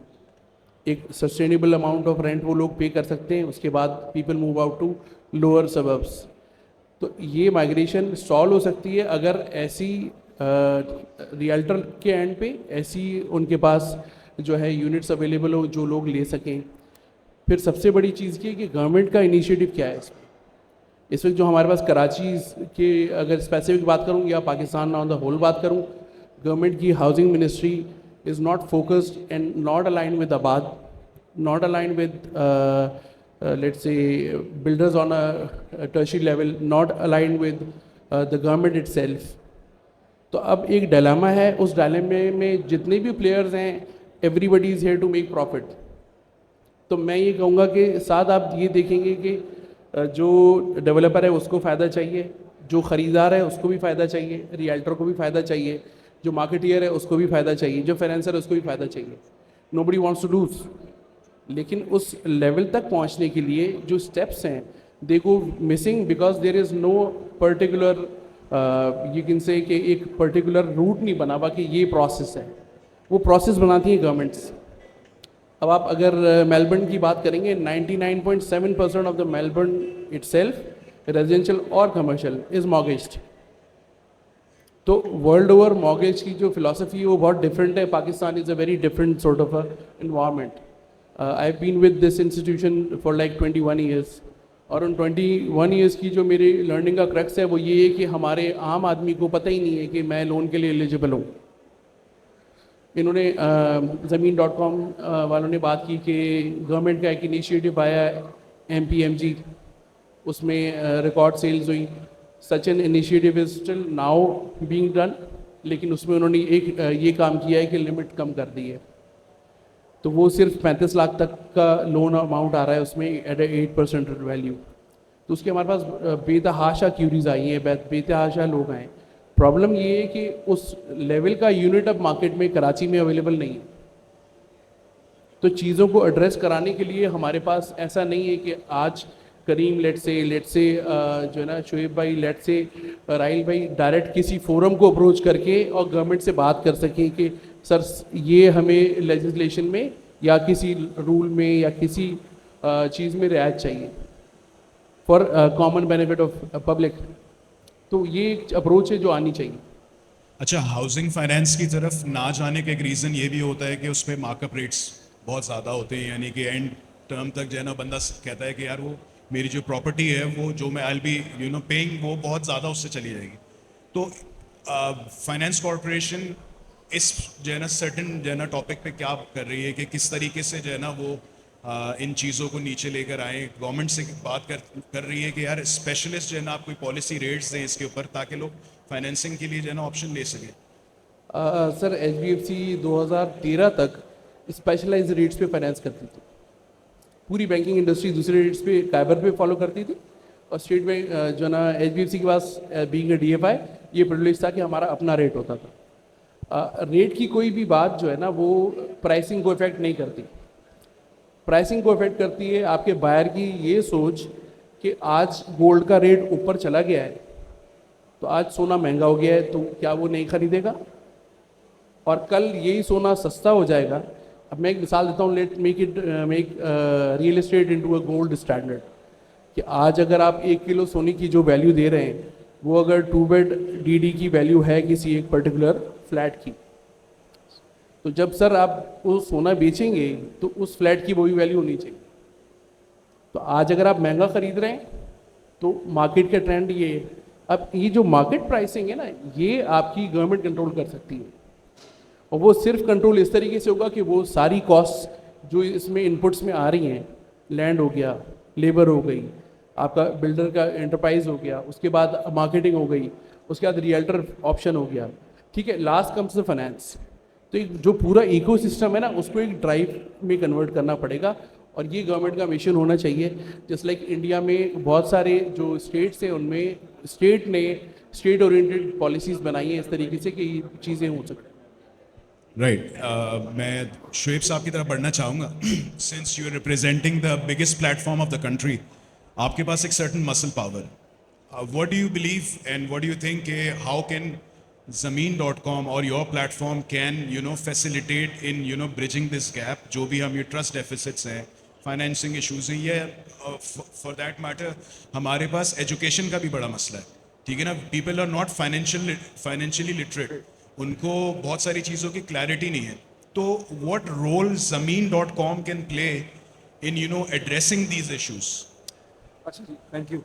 एक सस्टेनेबल अमाउंट ऑफ रेंट वो लोग पे कर सकते हैं, उसके बाद people move out to lower suburbs. तो ये माइग्रेशन सॉल्व हो सकती है अगर ऐसी रियल्टर के एंड पे ऐसी उनके पास जो है यूनिट्स अवेलेबल हो जो लोग ले सकें। फिर सबसे बड़ी चीज़ ये कि गवर्नमेंट का इनिशिएटिव क्या है इसमें। इस वक्त जो हमारे पास कराची के अगर स्पेसिफिक बात करूँ या पाकिस्तान ऑन द होल बात करूँ, गवर्नमेंट की housing ministry is not focused and not aligned with ABAD, not aligned with let's say builders on a tertiary level, not aligned with the government itself. तो अब एक डायलेमा है, उस डायलेमे में जितने भी प्लेयर्स हैं everybody is here to make profit. तो मैं ये कहूँगा कि साथ आप ये देखेंगे कि जो डेवलपर है उसको फ़ायदा चाहिए, जो ख़रीदार है उसको भी फ़ायदा चाहिए, रियल्टर को भी फ़ायदा चाहिए, जो मार्केटियर है उसको भी फ़ायदा चाहिए, जो फाइनेंसर है उसको भी फ़ायदा चाहिए। Nobody wants to lose. लेकिन उस लेवल तक पहुंचने के लिए जो स्टेप्स हैं they go missing because there is no particular you can say कि एक पर्टिकुलर रूट नहीं बना हुआ कि ये प्रोसेस है, वो प्रोसेस बनाती हैं गवर्नमेंट्स। अब आप अगर मेलबर्न की बात करेंगे, 99.7% of the Melbourne itself residential और कमर्शियल इज़ मॉर्गेज्ड। तो वर्ल्ड ओवर मॉर्गेज की जो फिलॉसफी है वो बहुत डिफरेंट है। Pakistan is a very different sort of a environment. I have been with this institution for like 21 years, और उन 21 ईयर्स की जो मेरी लर्निंग का क्रक्स है वो ये है कि हमारे आम आदमी को पता ही नहीं है कि मैं लोन के लिए एलिजिबल हूँ। इन्होंने ज़मीन.com वालों ने बात की कि गवर्नमेंट का एक इनिशिएटिव आया MPMG, उसमें रिकॉर्ड सेल्स हुई। Such an initiative is still now being done, लेकिन उसमें उन्होंने एक ये काम किया है कि लिमिट कम कर दी है। तो वो सिर्फ 35 लाख तक का लोन अमाउंट आ रहा है उसमें एट 8% वैल्यू। तो उसके हमारे पास बेतहाशा क्यूरीज आई हैं, बेतहाशा लोग आए। प्रॉब्लम ये है कि उस लेवल का यूनिट अब मार्केट में कराची में अवेलेबल नहीं है। तो चीज़ों को एड्रेस कराने के लिए हमारे पास ऐसा नहीं है कि आज करीम लेट से जो है ना शोएब भाई, लेट से राइल भाई डायरेक्ट किसी फोरम को अप्रोच करके और गवर्नमेंट से बात कर सकें कि सर ये हमें लेजिस्लेशन में या किसी रूल में या किसी चीज़ में रियायत चाहिए for common benefit of public. तो ये एक अप्रोच है जो आनी चाहिए। अच्छा, हाउसिंग फाइनेंस की तरफ ना जाने का एक रीज़न ये भी होता है कि उसमें मार्कअप रेट्स बहुत ज़्यादा होते हैं, यानी कि एंड टर्म तक जो है ना बंदा कहता है कि यार वो मेरी जो प्रॉपर्टी है वो जो मैं आई बी पेइंग वो बहुत ज़्यादा उससे चली जाएगी। तो फाइनेंस कॉरपोरेशन इस जो है ना सर्टन जो है ना टॉपिक पे क्या कर रही है कि किस तरीके से जो है ना वो इन चीज़ों को नीचे लेकर आए। गवर्नमेंट से बात कर रही है कि यार स्पेशलिस्ट जो है ना आप कोई पॉलिसी रेट्स दें इसके ऊपर ताकि लोग फाइनेंसिंग के लिए जो है ना ऑप्शन ले सकें। सर HDFC 2013 तक स्पेशलाइज्ड रेट्स पे फाइनेंस करती थी। पूरी बैंकिंग इंडस्ट्री दूसरे रेट्स पे काइबर पे फॉलो करती थी, और स्टेट बैंक जो ना HDFC के पास बीइंग अ DFI ये प्रिविलेज था कि हमारा अपना रेट होता था। रेट की कोई भी बात जो है ना वो प्राइसिंग को इफेक्ट नहीं करती। प्राइसिंग को इफेक्ट करती है आपके बायर की ये सोच कि आज गोल्ड का रेट ऊपर चला गया है, तो आज सोना महंगा हो गया है, तो क्या वो नहीं खरीदेगा, और कल यही सोना सस्ता हो जाएगा। अब मैं एक मिसाल देता हूँ, let make real estate into a gold standard, कि आज अगर आप 1 किलो सोने की जो वैल्यू दे रहे हैं वो अगर 2 बेड DD की वैल्यू है किसी एक पर्टिकुलर फ्लैट की, तो जब सर आप वो सोना बेचेंगे तो उस फ्लैट की वही वैल्यू होनी चाहिए। तो आज अगर आप महंगा खरीद रहे हैं तो मार्केट का ट्रेंड ये है। अब ये जो मार्केट प्राइसिंग है ना, ये आपकी गवर्नमेंट कंट्रोल कर सकती है, और वो सिर्फ कंट्रोल इस तरीके से होगा कि वो सारी कॉस्ट जो इसमें इनपुट्स में आ रही हैं, लैंड हो गया, लेबर हो गई, आपका बिल्डर का एंटरप्राइज हो गया, उसके बाद मार्केटिंग हो गई, उसके बाद रियल्टर ऑप्शन हो गया, ठीक है, लास्ट कम्स द फाइनेंस। तो एक जो पूरा इकोसिस्टम है ना उसको एक ड्राइव में कन्वर्ट करना पड़ेगा, और ये गवर्नमेंट का मिशन होना चाहिए। जस्ट लाइक इंडिया में बहुत सारे जो स्टेट्स हैं उनमें स्टेट ने स्टेट ओरिएंटेड पॉलिसीज़ बनाई हैं इस तरीके से कि ये चीज़ें हो सकती हैं। राइट मैं शुएब साहब की तरफ बढ़ना चाहूँगा। Since you are representing the biggest platform of the country, आपके पास एक certain muscle power, what do you believe and what do you think how can Zameen.com और your platform can facilitate in bridging this gap, जो भी हम ये trust deficits हैं, financing issues हैं, या फॉर दैट मैटर हमारे पास एजुकेशन का भी बड़ा मसला है, ठीक है ना। People are not financially literate, उनको बहुत सारी चीज़ों की क्लैरिटी नहीं है। तो what role Zameen.com can play in addressing these issues? अच्छा जी, थैंक यू।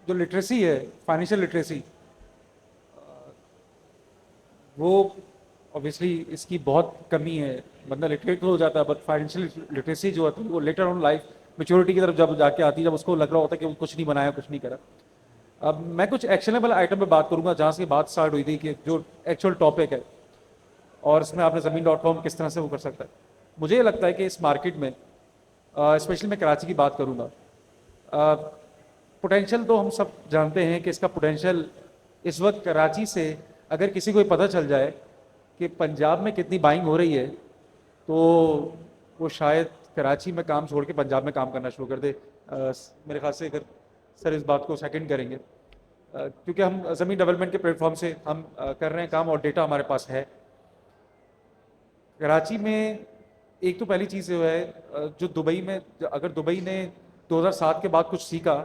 जो लिटरेसी है, फाइनेंशियल लिटरेसी, वो ऑब्वियसली इसकी बहुत कमी है। बंदा लिटरेट हो जाता है, बट फाइनेंशियल लिटरेसी जो होती है वो लेटर ऑन लाइफ मेच्योरिटी की तरफ जब जाके आती है, जब उसको लग रहा होता है कि वो कुछ नहीं बनाया, कुछ नहीं करा। अब मैं कुछ एक्शनेबल आइटम पे बात करूंगा जहाँ से बात स्टार्ट हुई थी कि जो एक्चुअल टॉपिक है, और इसमें आपने Zameen.com किस तरह से वो कर सकता है। मुझे ये लगता है कि इस मार्केट में स्पेशली मैं कराची की बात करूँगा, पोटेंशियल तो हम सब जानते हैं कि इसका पोटेंशियल इस वक्त कराची से अगर किसी को पता चल जाए कि पंजाब में कितनी बाइंग हो रही है, तो वो शायद कराची में काम छोड़ के पंजाब में काम करना शुरू कर दे। मेरे ख्याल से अगर सर इस बात को सेकंड करेंगे, क्योंकि हम ज़मीन डेवलपमेंट के प्लेटफॉर्म से हम कर रहे हैं काम और डेटा हमारे पास है। कराची में एक तो पहली चीज़ जो है, जो दुबई में, अगर दुबई ने 2007 के बाद कुछ सीखा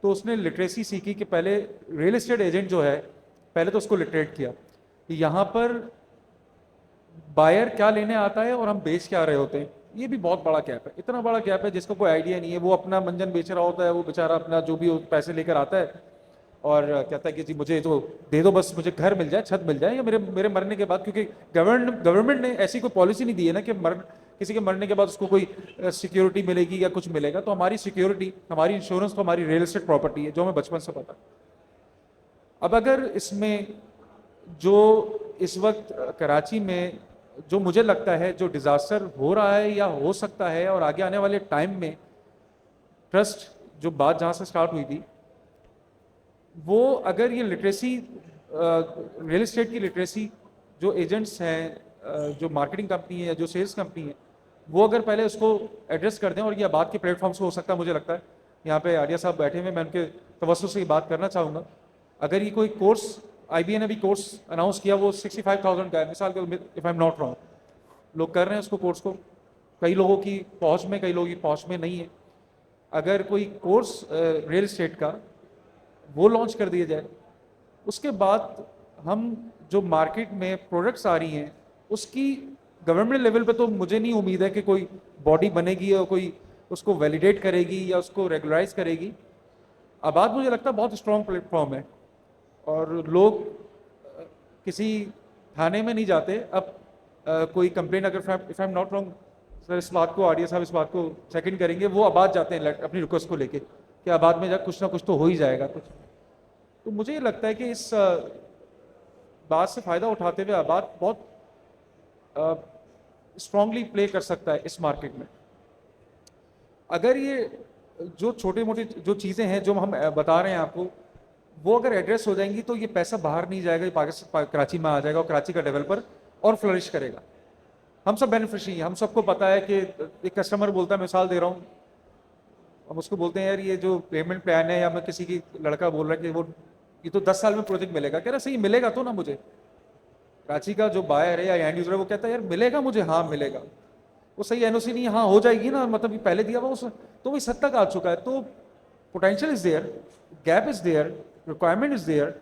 तो उसने लिटरेसी सीखी कि पहले रियल एस्टेट एजेंट जो है पहले तो उसको लिटरेट किया कि यहाँ पर बायर क्या लेने आता है और हम बेच क्या रहे होते हैं। ये भी बहुत बड़ा गैप है, इतना बड़ा गैप है जिसको कोई आइडिया नहीं है। वो अपना मंजन बेच रहा होता है, वो बेचारा अपना जो भी पैसे लेकर आता है और कहता है कि जी मुझे तो दे दो, बस मुझे घर मिल जाए, छत मिल जाए, या मेरे मरने के बाद, क्योंकि गवर्नमेंट ने ऐसी कोई पॉलिसी नहीं दी है ना कि किसी के मरने के बाद उसको कोई सिक्योरिटी मिलेगी या कुछ मिलेगा। तो हमारी सिक्योरिटी, हमारी इंश्योरेंस तो हमारी रियल एस्टेट प्रॉपर्टी है, जो हमें बचपन से पता। अब अगर इसमें जो इस वक्त कराची में जो मुझे लगता है जो डिज़ास्टर हो रहा है या हो सकता है और आगे आने वाले टाइम में, ट्रस्ट जो बात जहाँ से स्टार्ट हुई थी, वो अगर ये लिटरेसी, रियल एस्टेट की लिटरेसी, जो एजेंट्स हैं, जो मार्केटिंग कंपनी है, जो सेल्स कंपनी है, वो अगर पहले उसको एड्रेस कर दें, और ये आबाद के प्लेटफॉर्म से हो सकता है, मुझे लगता है यहाँ पे आर्या साहब बैठे हुए, मैं उनके तवज्जुह से ये बात करना चाहूँगा। अगर ये कोई कोर्स, IBA ने भी कोर्स अनाउंस किया, वो 65,000 का है मिसाल के, if I am not wrong, लोग कर रहे हैं उसको कोर्स को, कई लोगों की पहुँच में, कई लोगों की पहुँच में नहीं है। अगर कोई कोर्स रियल एस्टेट का वो लॉन्च कर दिया जाए, उसके बाद हम जो मार्केट में प्रोडक्ट्स आ रही हैं उसकी गवर्नमेंट लेवल पे तो मुझे नहीं उम्मीद है कि कोई बॉडी बनेगी और कोई उसको वैलिडेट करेगी या उसको रेगुलराइज करेगी। आबाद मुझे लगता है बहुत स्ट्रॉन्ग प्लेटफॉर्म है, और लोग किसी थाने में नहीं जाते। अब कोई कंप्लेन अगर, if I am not wrong sir, इस बात को आर्या साहब इस बात को सेकंड करेंगे, वो आबाद जाते हैं अपनी रिक्वेस्ट को लेके कि आबाद में कुछ ना कुछ तो हो ही जाएगा कुछ। तो मुझे ये लगता है कि इस बात से फ़ायदा उठाते हुए आबाद बहुत स्ट्रांगली प्ले कर सकता है इस मार्केट में। अगर ये जो छोटे मोटे जो चीज़ें हैं जो हम बता रहे हैं आपको, वो अगर एड्रेस हो जाएंगी तो ये पैसा बाहर नहीं जाएगा, ये पाकिस्तान कराची में आ जाएगा और कराची का डेवलपर और फ्लरिश करेगा। हम सब बेनिफिशरी हैं, हम सबको पता है कि एक कस्टमर बोलता है, मिसाल दे रहा हूँ, हम उसको बोलते हैं यार ये जो पेमेंट प्लान है, या मैं किसी की लड़का बोल रहा है कि वो ये तो 10 साल में प्रोजेक्ट मिलेगा, कह रहा सही मिलेगा तो ना मुझे। कराची का जो बायर है या एंड यूजर है वो कहता है यार मिलेगा मुझे, हाँ मिलेगा, वो सही एनओसी नहीं है, हाँ हो जाएगी ना, मतलब ये पहले दिया हुआ उस, तो वो इस हद तक आ चुका है। तो potential is there, gap is there, requirement is there,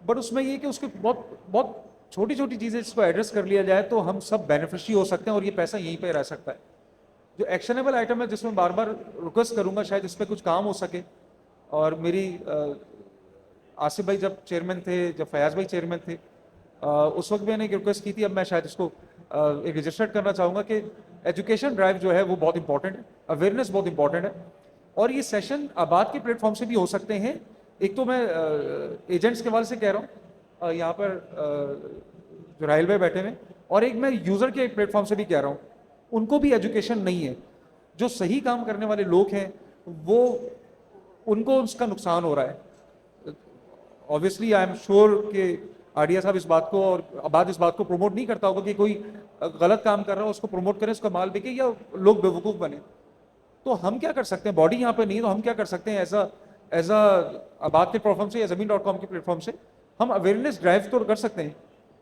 but उसमें ये कि उसके बहुत बहुत छोटी छोटी चीज़ें जिसको एड्रेस कर लिया जाए तो हम सब बेनिफिशरी हो सकते हैं और ये पैसा यहीं पे रह सकता है। जो एक्शनेबल आइटम है जिसमें बार बार रिक्वेस्ट करूंगा शायद इस पर कुछ काम हो सके, और मेरी आसिफ भाई जब चेयरमैन थे, जब फयाज भाई चेयरमैन थे, उस वक्त मैंने एक रिक्वेस्ट की थी, अब मैं शायद इसको एक रजिस्टर्ड करना चाहूँगा कि एजुकेशन ड्राइव जो है वो बहुत इंपॉर्टेंट है, अवेयरनेस बहुत इंपॉर्टेंट है, और ये सेशन आबाद के प्लेटफॉर्म से भी हो सकते हैं। एक तो मैं एजेंट्स के वाले से कह रहा हूँ यहाँ पर जो राहिल भाई बैठे हुए, और एक मैं यूज़र के प्लेटफॉर्म से भी कह रहा हूँ, उनको भी एजुकेशन नहीं है। जो सही काम करने वाले लोग हैं वो, उनको उसका नुकसान हो रहा है। ऑब्वियसली आई एम श्योर कि आडिया साहब इस बात को और आबाद इस बात को प्रमोट नहीं करता होगा कि कोई गलत काम कर रहा हो उसको प्रमोट करें, उसका माल बिके या लोग बेवकूफ़ बने। तो हम क्या कर सकते हैं, बॉडी यहाँ पे नहीं है तो हम क्या कर सकते हैं एज आबाद के प्लेटफॉर्म से या ज़मीन.com के प्लेटफॉर्म से हम अवेयरनेस ड्राइव तो कर सकते हैं।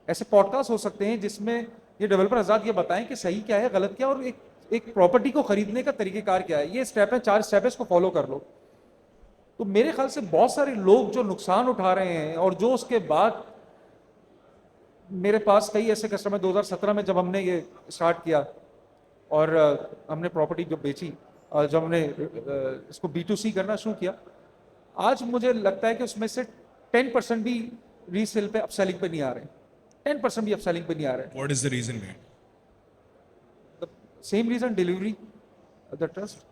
ऐसे पॉडकास्ट हो सकते हैं जिसमें ये डेवलपर आज़ाद ये बताएं कि सही क्या है, गलत क्या है, और एक प्रॉपर्टी को खरीदने का तरीक़ेकार क्या है। ये स्टेप है, 4 स्टेप है, इसको फॉलो कर लो। तो मेरे ख्याल से बहुत सारे लोग जो नुकसान उठा रहे हैं, और जो उसके बाद मेरे पास कई ऐसे कस्टमर 2017 में जब हमने ये स्टार्ट किया और हमने प्रॉपर्टी जो बेची, जब हमने इसको B2C करना शुरू किया, आज मुझे लगता है कि उसमें से 10% भी रीसेल पे अपसेलिंग पे नहीं आ रहे हैं, 10% भी अपसेलिंग पे नहीं आ रहे हैं। What is the reason behind? Same reason, delivery, the trust.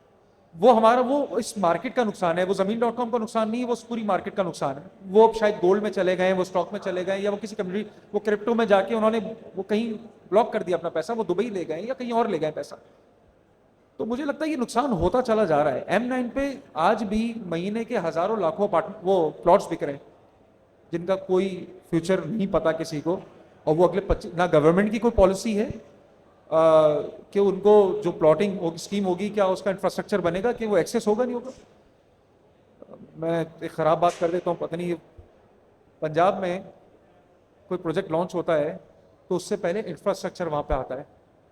वो हमारा, वो इस मार्केट का नुकसान है, वो ज़मीन.com का नुकसान नहीं है, वो पूरी मार्केट का नुकसान है। वो शायद गोल्ड में चले गए, वो स्टॉक में चले गए, या वो किसी कम्युनिटी, वो क्रिप्टो में जाके उन्होंने वो कहीं ब्लॉक कर दिया अपना पैसा, वो दुबई ले गए या कहीं और ले गए पैसा। तो मुझे लगता है ये नुकसान होता चला जा रहा है। M9 पे आज भी महीने के हज़ारों लाखों वो प्लॉट्स बिक रहे हैं जिनका कोई फ्यूचर नहीं पता किसी को, और वो अगले 25, ना गवर्नमेंट की कोई पॉलिसी है कि उनको जो प्लॉटिंग स्कीम होगी क्या उसका इंफ्रास्ट्रक्चर बनेगा, कि वो एक्सेस होगा नहीं होगा। मैं एक ख़राब बात कर देता हूँ, पता नहीं पंजाब में कोई प्रोजेक्ट लॉन्च होता है तो उससे पहले इंफ्रास्ट्रक्चर वहाँ पे आता है।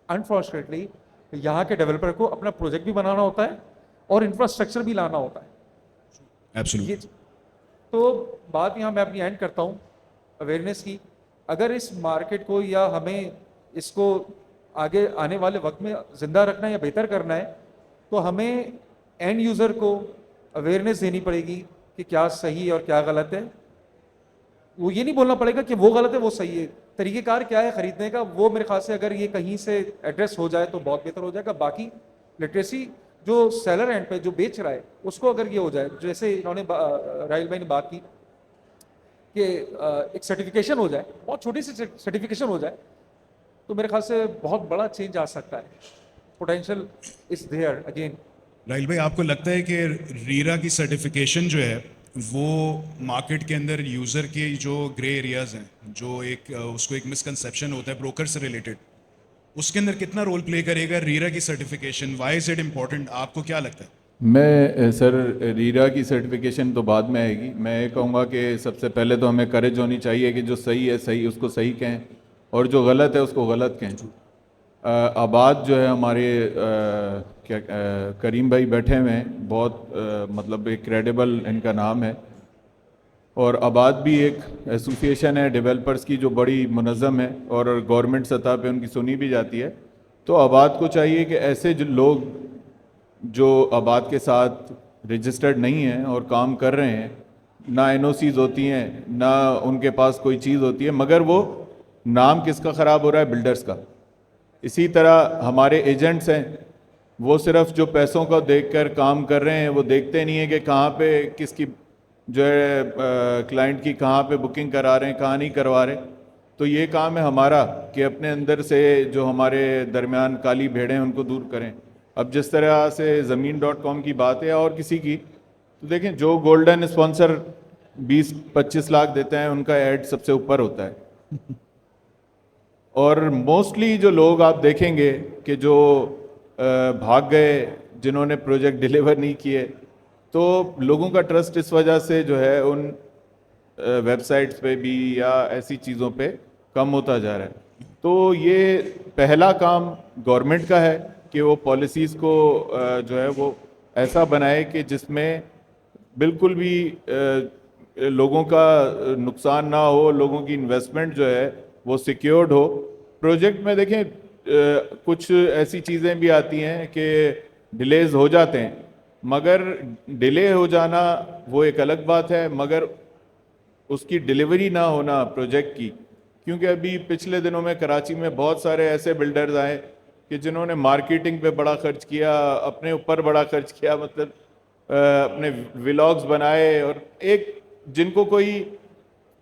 अनफॉर्चुनेटली यहाँ के डेवलपर को अपना प्रोजेक्ट भी बनाना होता है और इंफ्रास्ट्रक्चर भी लाना होता है। Absolutely. ये तो बात यहाँ मैं अपनी एंड करता हूँ अवेयरनेस की। अगर इस मार्केट को या हमें इसको आगे आने वाले वक्त में ज़िंदा रखना है या बेहतर करना है, तो हमें एंड यूज़र को अवेयरनेस देनी पड़ेगी कि क्या सही और क्या गलत है। वो ये नहीं बोलना पड़ेगा कि वो गलत है वो सही है, तरीक़ेकार क्या है ख़रीदने का, वो मेरे ख्याल से अगर ये कहीं से एड्रेस हो जाए तो बहुत बेहतर हो जाएगा। बाकी लिटरेसी जो सेलर एंड पे जो बेच रहा है उसको अगर ये हो जाए, जैसे इन्होंने राहिल भाई ने बात की कि एक सर्टिफिकेशन हो जाए, बहुत छोटी सी सर्टिफिकेशन हो जाए, तो मेरे ख्याल से बहुत बड़ा चेंज आ सकता है। Potential is there again. Rahil भाई, आपको लगता है कि रीरा की सर्टिफिकेशन जो है वो मार्केट के अंदर यूज़र के जो ग्रे एरियाज़ हैं, जो एक उसको एक मिसकंसेप्शन होता है ब्रोकर से रिलेटेड, उसके अंदर कितना रोल प्ले करेगा रीरा की certification? Why is it important, आपको क्या लगता है? मैं सर, रीरा की सर्टिफिकेशन तो बाद में आएगी। मैं ये कहूँगा कि सबसे पहले तो हमें करेज होनी चाहिए कि जो सही है सही उसको सही कहें और जो गलत है उसको गलत कहें। आबाद जो है हमारे करीम भाई बैठे हुए हैं, बहुत मतलब एक क्रेडिबल इनका नाम है, और आबाद भी एक एसोसिएशन है डेवलपर्स की जो बड़ी मुनज़्ज़म है और गवर्नमेंट सतह पे उनकी सुनी भी जाती है। तो आबाद को चाहिए कि ऐसे जो लोग जो आबाद के साथ रजिस्टर्ड नहीं हैं और काम कर रहे हैं, ना NOCs होती हैं ना उनके पास कोई चीज़ होती है, मगर वो नाम किसका ख़राब हो रहा है? बिल्डर्स का। इसी तरह हमारे एजेंट्स हैं, वो सिर्फ जो पैसों को देखकर काम कर रहे हैं, वो देखते नहीं है कि कहाँ पे किसकी जो है क्लाइंट की कहाँ पे बुकिंग करा रहे हैं, कहाँ नहीं करवा रहे। तो ये काम है हमारा कि अपने अंदर से जो हमारे दरमियान काली भेड़ें उनको दूर करें। अब जिस तरह से ज़मीन.com की बात है और किसी की, तो देखें जो गोल्डन स्पॉन्सर 20-25 लाख देते हैं उनका ऐड सबसे ऊपर होता है। और मोस्टली जो लोग आप देखेंगे कि जो भाग गए, जिन्होंने प्रोजेक्ट डिलीवर नहीं किए, तो लोगों का ट्रस्ट इस वजह से जो है उन वेबसाइट्स पे भी या ऐसी चीज़ों पे कम होता जा रहा है। तो ये पहला काम गवर्नमेंट का है कि वो पॉलिसीज़ को जो है वो ऐसा बनाए कि जिसमें बिल्कुल भी लोगों का नुकसान ना हो, लोगों की इन्वेस्टमेंट जो है वो सिक्योर्ड हो। प्रोजेक्ट में देखें कुछ ऐसी चीज़ें भी आती हैं कि डिलेज हो जाते हैं, मगर डिले हो जाना वो एक अलग बात है, मगर उसकी डिलीवरी ना होना प्रोजेक्ट की, क्योंकि अभी पिछले दिनों में कराची में बहुत सारे ऐसे बिल्डर्स आए कि जिन्होंने मार्केटिंग पे बड़ा खर्च किया, अपने ऊपर बड़ा खर्च किया, मतलब अपने व्लॉग्स बनाए, और एक जिनको कोई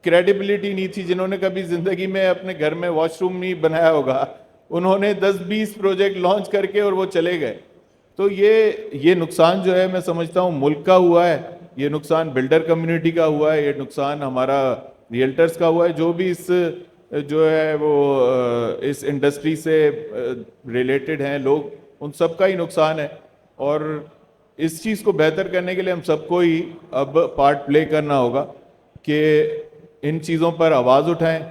क्रेडिबिलिटी नहीं थी, जिन्होंने कभी ज़िंदगी में अपने घर में वॉशरूम नहीं बनाया होगा, उन्होंने 10-20 प्रोजेक्ट लॉन्च करके और वो चले गए। तो ये नुकसान जो है मैं समझता हूँ मुल्क का हुआ है, ये नुकसान बिल्डर कम्युनिटी का हुआ है, ये नुकसान हमारा रियल्टर्स का हुआ है, जो भी इस जो है वो इस इंडस्ट्री से रिलेटेड हैं लोग, उन सब का ही नुकसान है। और इस चीज़ को बेहतर करने के लिए हम सबको ही अब पार्ट प्ले करना होगा कि इन चीज़ों पर आवाज़ उठाएं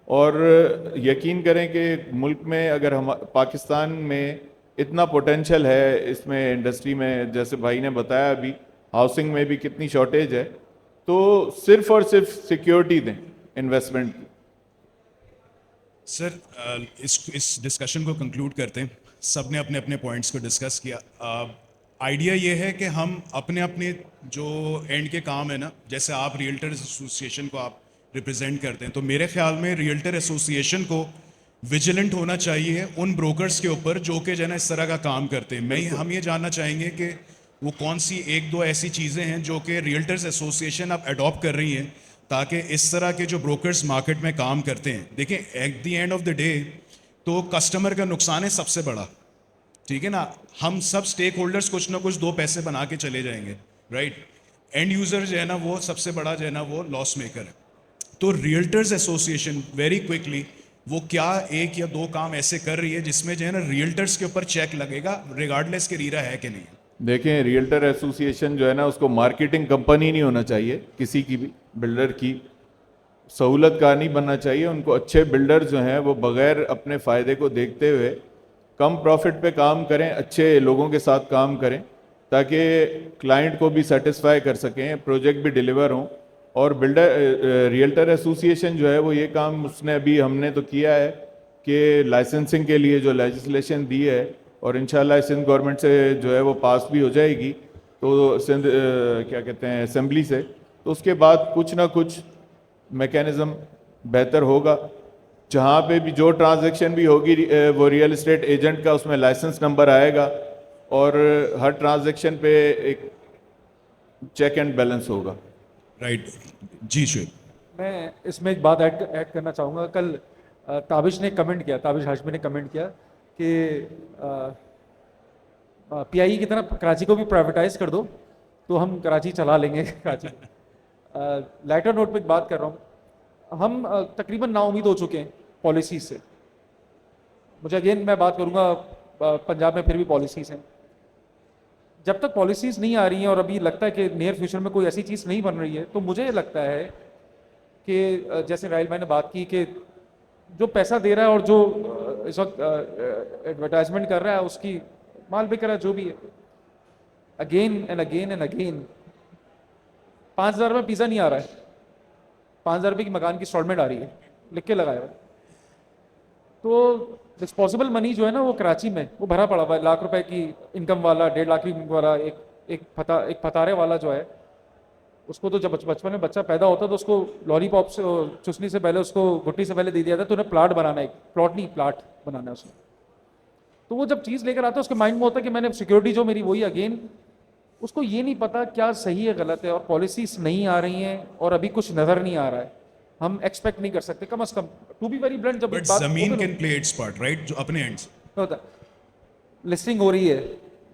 और यकीन करें कि मुल्क में अगर हम पाकिस्तान में इतना पोटेंशियल है इसमें इंडस्ट्री में, जैसे भाई ने बताया अभी हाउसिंग में भी कितनी शॉर्टेज है, तो सिर्फ और सिर्फ सिक्योरिटी दें इन्वेस्टमेंट की। सर इस डिस्कशन को कंक्लूड करते हैं। सब ने अपने अपने पॉइंट्स को डिस्कस किया। आइडिया ये है कि हम अपने अपने जो एंड के काम है ना, जैसे आप रियल्टर्स एसोसिएशन को आप रिप्रेजेंट करते हैं, तो मेरे ख्याल में रियल्टर एसोसिएशन को विजिलेंट होना चाहिए उन ब्रोकर्स के ऊपर जो कि जो है ना इस तरह का काम करते हैं। हम ये जानना चाहेंगे कि वो कौन सी एक दो ऐसी चीज़ें हैं जो कि रियल्टर्स एसोसिएशन अब अडॉप्ट कर रही हैं, ताकि इस तरह के जो ब्रोकर्स मार्केट में काम करते हैं, देखें at the end of the day तो कस्टमर का नुकसान है सबसे बड़ा, ठीक है ना। हम सब स्टेक होल्डर्स कुछ ना कुछ दो पैसे बना के चले जाएंगे, राइट। एंड यूज़र जो है ना वो सबसे बड़ा जो है ना वो लॉस मेकर है। तो रियल्टर्स एसोसिएशन वेरी क्विकली वो क्या एक या दो काम ऐसे कर रही है जिसमें जो है ना रियल्टर्स के ऊपर चेक लगेगा रिगार्डलेस के रीरा है कि नहीं। देखें रियल्टर एसोसिएशन जो है ना उसको मार्केटिंग कंपनी नहीं होना चाहिए, किसी की भी बिल्डर की सहूलत का नहीं बनना चाहिए। उनको अच्छे बिल्डर जो हैं वो बगैर अपने फ़ायदे को देखते हुए कम प्रॉफिट पे काम करें, अच्छे लोगों के साथ काम करें, ताकि क्लाइंट को भी सेटिस्फाई कर सकें, प्रोजेक्ट भी डिलीवर हों। और बिल्डर रियल्टर एसोसिएशन जो है वो ये काम उसने अभी हमने तो किया है कि लाइसेंसिंग के लिए जो लेजिस्लेशन दी है, और इंशाल्लाह सिंध गवर्नमेंट से जो है वो पास भी हो जाएगी, तो सिंध क्या कहते हैं असेंबली से, तो उसके बाद कुछ ना कुछ मैकेनिज़्म बेहतर होगा। जहाँ पे भी जो ट्रांजैक्शन भी होगी वो रियल एस्टेट एजेंट का उसमें लाइसेंस नंबर आएगा, और हर ट्रांजैक्शन पे एक चेक एंड बैलेंस होगा। राइट जी शुभ। मैं इसमें एक बात ऐड करना चाहूँगा। कल ताबिश ने कमेंट किया, ताबिश हाशमी ने कमेंट किया कि पीआई की तरह कराची को भी प्राइवेटाइज कर दो तो हम कराची चला लेंगे कराची। लाइटर नोट पे एक बात कर रहा हूँ, हम तकरीबन नाउम्मीद हो चुके हैं पॉलिसीज से। मुझे अगेन मैं बात करूँगा पंजाब में फिर भी पॉलिसीज़ हैं। जब तक पॉलिसीज़ नहीं आ रही हैं और अभी लगता है कि नियर फ्यूचर में कोई ऐसी चीज़ नहीं बन रही है, तो मुझे लगता है कि जैसे राहिल भाई ने बात की कि जो पैसा दे रहा है और जो इस वक्त एडवर्टाइजमेंट कर रहा है उसकी माल बिक रहा है जो भी है, again and again and again 5,000 में पिज़्ज़ा नहीं आ रहा है, 5,000 रुपये की मकान की इंस्टॉलमेंट आ रही है, लिख के लगाया हुआ। तो डिस्पोजेबल मनी जो है ना वो कराची में वो भरा पड़ा हुआ है। लाख रुपए की इनकम वाला, 1.5 लाख की इनकम वाला, एक फतारे वाला जो है, उसको तो जब बचपन में बच्चा पैदा होता है तो उसको लॉलीपॉप से चुसनी से पहले उसको गुट्टी से पहले दे दिया था, तो उन्हें प्लाट बनाना है, प्लॉट नहीं प्लाट बनाना है उसने। तो वो जब चीज़ लेकर आता है उसके माइंड में होता है कि मैंने सिक्योरिटी जो मेरी वही, अगेन उसको ये नहीं पता क्या सही है गलत है, और पॉलिसीज नहीं आ रही हैं और अभी कुछ नज़र नहीं आ रहा है। हम एक्सपेक्ट नहीं कर सकते कम से कम, टू बी वेरी ब्लंट, जब बट जमीन can play it's part, right, जो अपने एंड से होता है। लिस्टिंग हो रही है,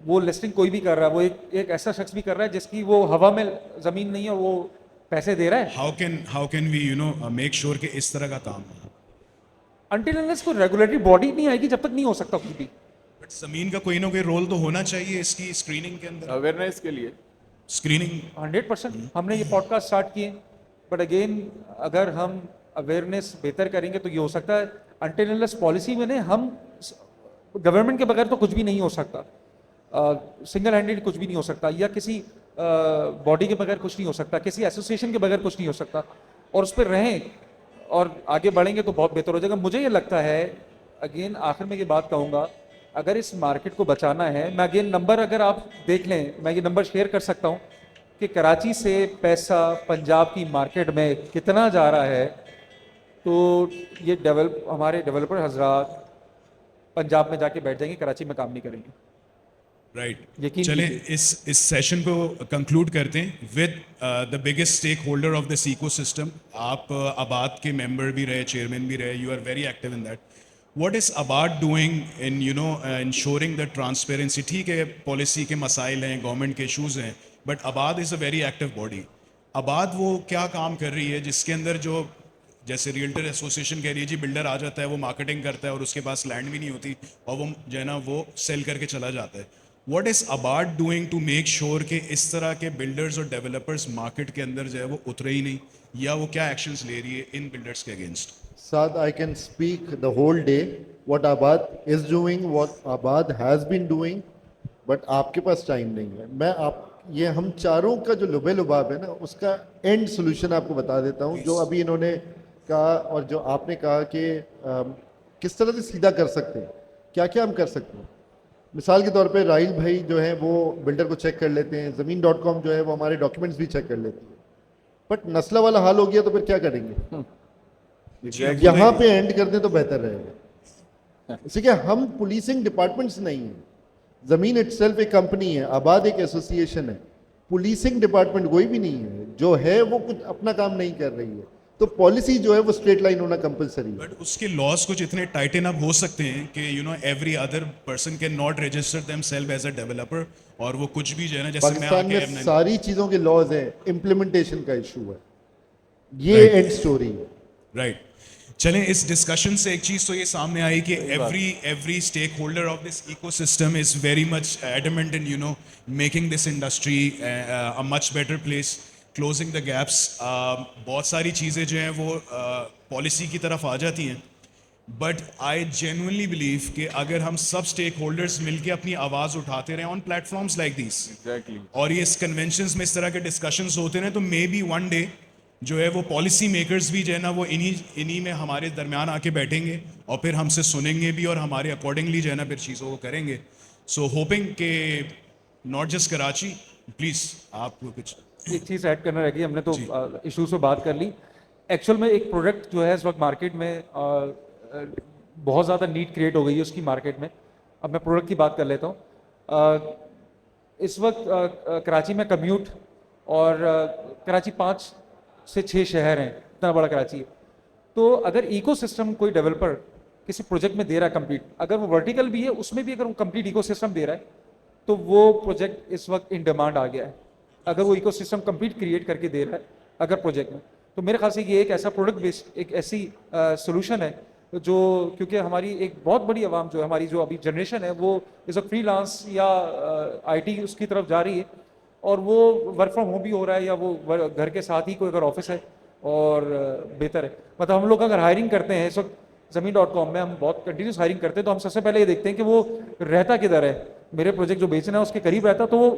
वो लिस्टिंग कोई भी कर रहा है, वो एक ऐसा शख्स भी कर रहा है जिसकी वो हवा में ज़मीन नहीं है और वो पैसे दे रहा है। how can we make sure कि इस तरह का काम हो? अनटिल अनलेस कोई रेगुलेटरी बॉडी नहीं आएगी जब तक नहीं हो सकता कुछ भी। बट ज़मीन का कोई ना कोई रोल तो होना चाहिए इसकी स्क्रीनिंग के अंदर। अवेयरनेस के लिए स्क्रीनिंग 100% हमने ये पॉडकास्ट स्टार्ट किए, बट अगेन अगर हम अवेयरनेस बेहतर करेंगे तो ये हो सकता है। अनटिल अनलेस पॉलिसी में नहीं, हम गवर्नमेंट के बगैर तो कुछ भी नहीं हो सकता, सिंगल हैंडेड कुछ भी नहीं हो सकता, या किसी बॉडी के बगैर कुछ नहीं हो सकता, किसी एसोसिएशन के बगैर कुछ नहीं हो सकता, और उस पर रहें और आगे बढ़ेंगे तो बहुत बेहतर हो जाएगा। मुझे ये लगता है, अगेन आखिर में ये बात कहूँगा, अगर इस मार्केट को बचाना है, मैं अगेन नंबर अगर आप देख लें, मैं ये नंबर शेयर कर सकता हूँ कि कराची से पैसा पंजाब की मार्केट में कितना जा रहा है, तो ये हमारे डेवलपर हजरात पंजाब में जाके बैठ जाएंगे, कराची में काम नहीं करेंगे। राइट यकीन चले कीजिए। इस सेशन को कंक्लूड करते हैं with the biggest stakeholder of this ecosystem. आप आबाद के मेंबर भी रहे, चेयरमैन भी रहे, you are very active in that. What is ABAD doing in ensuring the transparency? ठीक है, पॉलिसी के मसाइल हैं, गवर्नमेंट के इशूज़ हैं, बट आबाद is a very active body. आबाद वो क्या काम कर रही है जिसके अंदर जो, जैसे रियल्टर एसोसिएशन कह रही है जी, बिल्डर आ जाता है, वो मार्केटिंग करता है और उसके पास लैंड भी नहीं होती और वो जो है ना वो सेल करके चला जाता है। What is ABAD doing to make sure कि इस तरह के बिल्डर्स और डेवलपर्स मार्केट के अंदर जो है वो उतरे ही नहीं, या वो क्या एक्शंस ले रही है इन बिल्डर्स के against? Saad, I can speak the whole day what Abad is doing, what Abad has been doing, but आपके पास टाइम नहीं है। मैं आप ये हम चारों का जो लुबे लुबाब है ना, उसका एंड सोल्यूशन आपको बता देता हूँ, जो अभी इन्होंने कहा और जो आपने कहा कि किस तरह से सीधा कर सकते हैं, क्या क्या हम कर सकते हैं। मिसाल के तौर पे राहिल भाई जो है वो बिल्डर को चेक कर लेते हैं, ज़मीन.com जो है वो हमारे डॉक्यूमेंट्स भी चेक कर लेती है, बट नस्ला वाला हाल हो गया तो फिर क्या करेंगे? यहाँ पे एंड कर दें तो बेहतर रहेगा। इसी के हम पुलिसिंग डिपार्टमेंट्स नहीं है, जमीन इटसेल्फ एक कंपनी है, आबाद एक एसोसिएशन है, पुलिसिंग डिपार्टमेंट कोई भी नहीं है। जो है वो कुछ अपना काम नहीं कर रही है, तो पॉलिसी जो है वो स्ट्रेट लाइन होना कंपलसरी है। बट उसके लॉज कुछ इतने टाइटन अप हो सकते हैं कि every other person can not register themselves as a developer, और वो कुछ भी जो है ना, जैसे मैं पाकिस्तान आके में सारी चीजों के लॉज हैं, इम्प्लीमेंटेशन का इशू है, ये Right. एंड स्टोरी है। राइट चलें, इस डिस्कशन से एक चीज़ तो ये सामने आई कि every stakeholder of this ecosystem is very much adamant in making this industry a much better place, closing the gaps. बहुत सारी चीज़ें जो हैं वो पॉलिसी की तरफ आ जाती हैं, बट आई जेन्युइनली बिलीव कि अगर हम सब स्टेक होल्डर्स मिलकर अपनी आवाज़ उठाते रहें on platforms like this, exactly और ये इस कन्वेंशंस में इस तरह के डिस्कशंस होते रहे, तो मे बी वन डे जो है वो पॉलिसी मेकर्स भी जो है ना वो इन्हीं में हमारे दरमियान आके बैठेंगे और फिर हमसे सुनेंगे भी और हमारे अकॉर्डिंगली जो है ना फिर चीज़ों को करेंगे। सो होपिंग के नॉट जस्ट कराची, प्लीज़ आप कुछ एक चीज़ ऐड करना रह गई, हमने तो इश्यूज पे बात कर ली। एक्चुअल में एक प्रोडक्ट जो है इस वक्त मार्केट में बहुत ज़्यादा नीड क्रिएट हो गई है उसकी मार्केट में। अब मैं प्रोडक्ट की बात कर लेता हूँ। इस वक्त कराची में कम्यूट और कराची 5 से 6 शहर हैं, इतना बड़ा कराची है। तो अगर इकोसिस्टम कोई डेवलपर किसी प्रोजेक्ट में दे रहा है कंप्लीट, अगर वो वर्टिकल भी है उसमें भी अगर वो कंप्लीट इकोसिस्टम दे रहा है, तो वो प्रोजेक्ट इस वक्त इन डिमांड आ गया है। अगर वो इकोसिस्टम कंप्लीट क्रिएट करके दे रहा है अगर प्रोजेक्ट में, तो मेरे ख्याल से ये एक ऐसा प्रोडक्ट बेस्ड एक ऐसी सोल्यूशन है जो, क्योंकि हमारी एक बहुत बड़ी आवाम जो है, हमारी जो अभी जनरेशन है, वो इस वक्त फ्रीलांस या आईटी उसकी तरफ जा रही है, और वो वर्क फ्रॉम होम भी हो रहा है, या वो घर के साथ ही कोई अगर ऑफिस है और बेहतर है। मतलब हम लोग अगर हायरिंग करते हैं इस वक्त ज़मीन.com में, हम बहुत कंटिन्यूस हायरिंग करते हैं, तो हम सबसे पहले ये देखते हैं कि वो रहता किधर है। मेरे प्रोजेक्ट जो बेचना है उसके करीब रहता, तो वो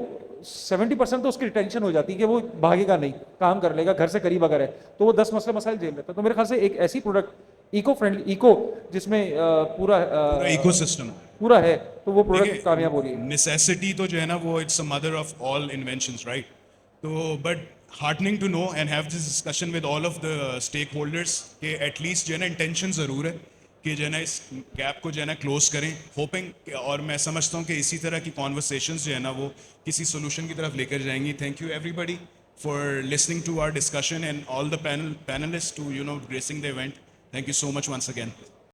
70% तो उसकी रिटेंशन हो जाती है कि वो भागेगा नहीं, काम कर लेगा, घर से करीब अगर है तो वो 10 मसाइल झेल लेता है। तो मेरे ख्याल से एक ऐसी प्रोडक्ट इको फ्रेंडली, इको जिसमें पूरा इकोसिस्टम पूरा है, तो वो प्रोडक्ट कामयाब हो रही है। नेसेसिटी तो जो है ना वो it's a mother of all inventions, right? तो but heartening to know and have this discussion with all of the stakeholders कि एटलीस्ट जो है ना इंटेंशन ज़रूर है कि जो है ना इस गैप को जो है ना क्लोज करें, होपिंग। और मैं समझता हूँ कि इसी तरह की कॉन्वर्सेशंस जो है ना वो किसी सोल्यूशन की तरफ लेकर जाएंगी। Thank you everybody for listening to our discussion and all the panelist to gracing the event. Thank you so much once again.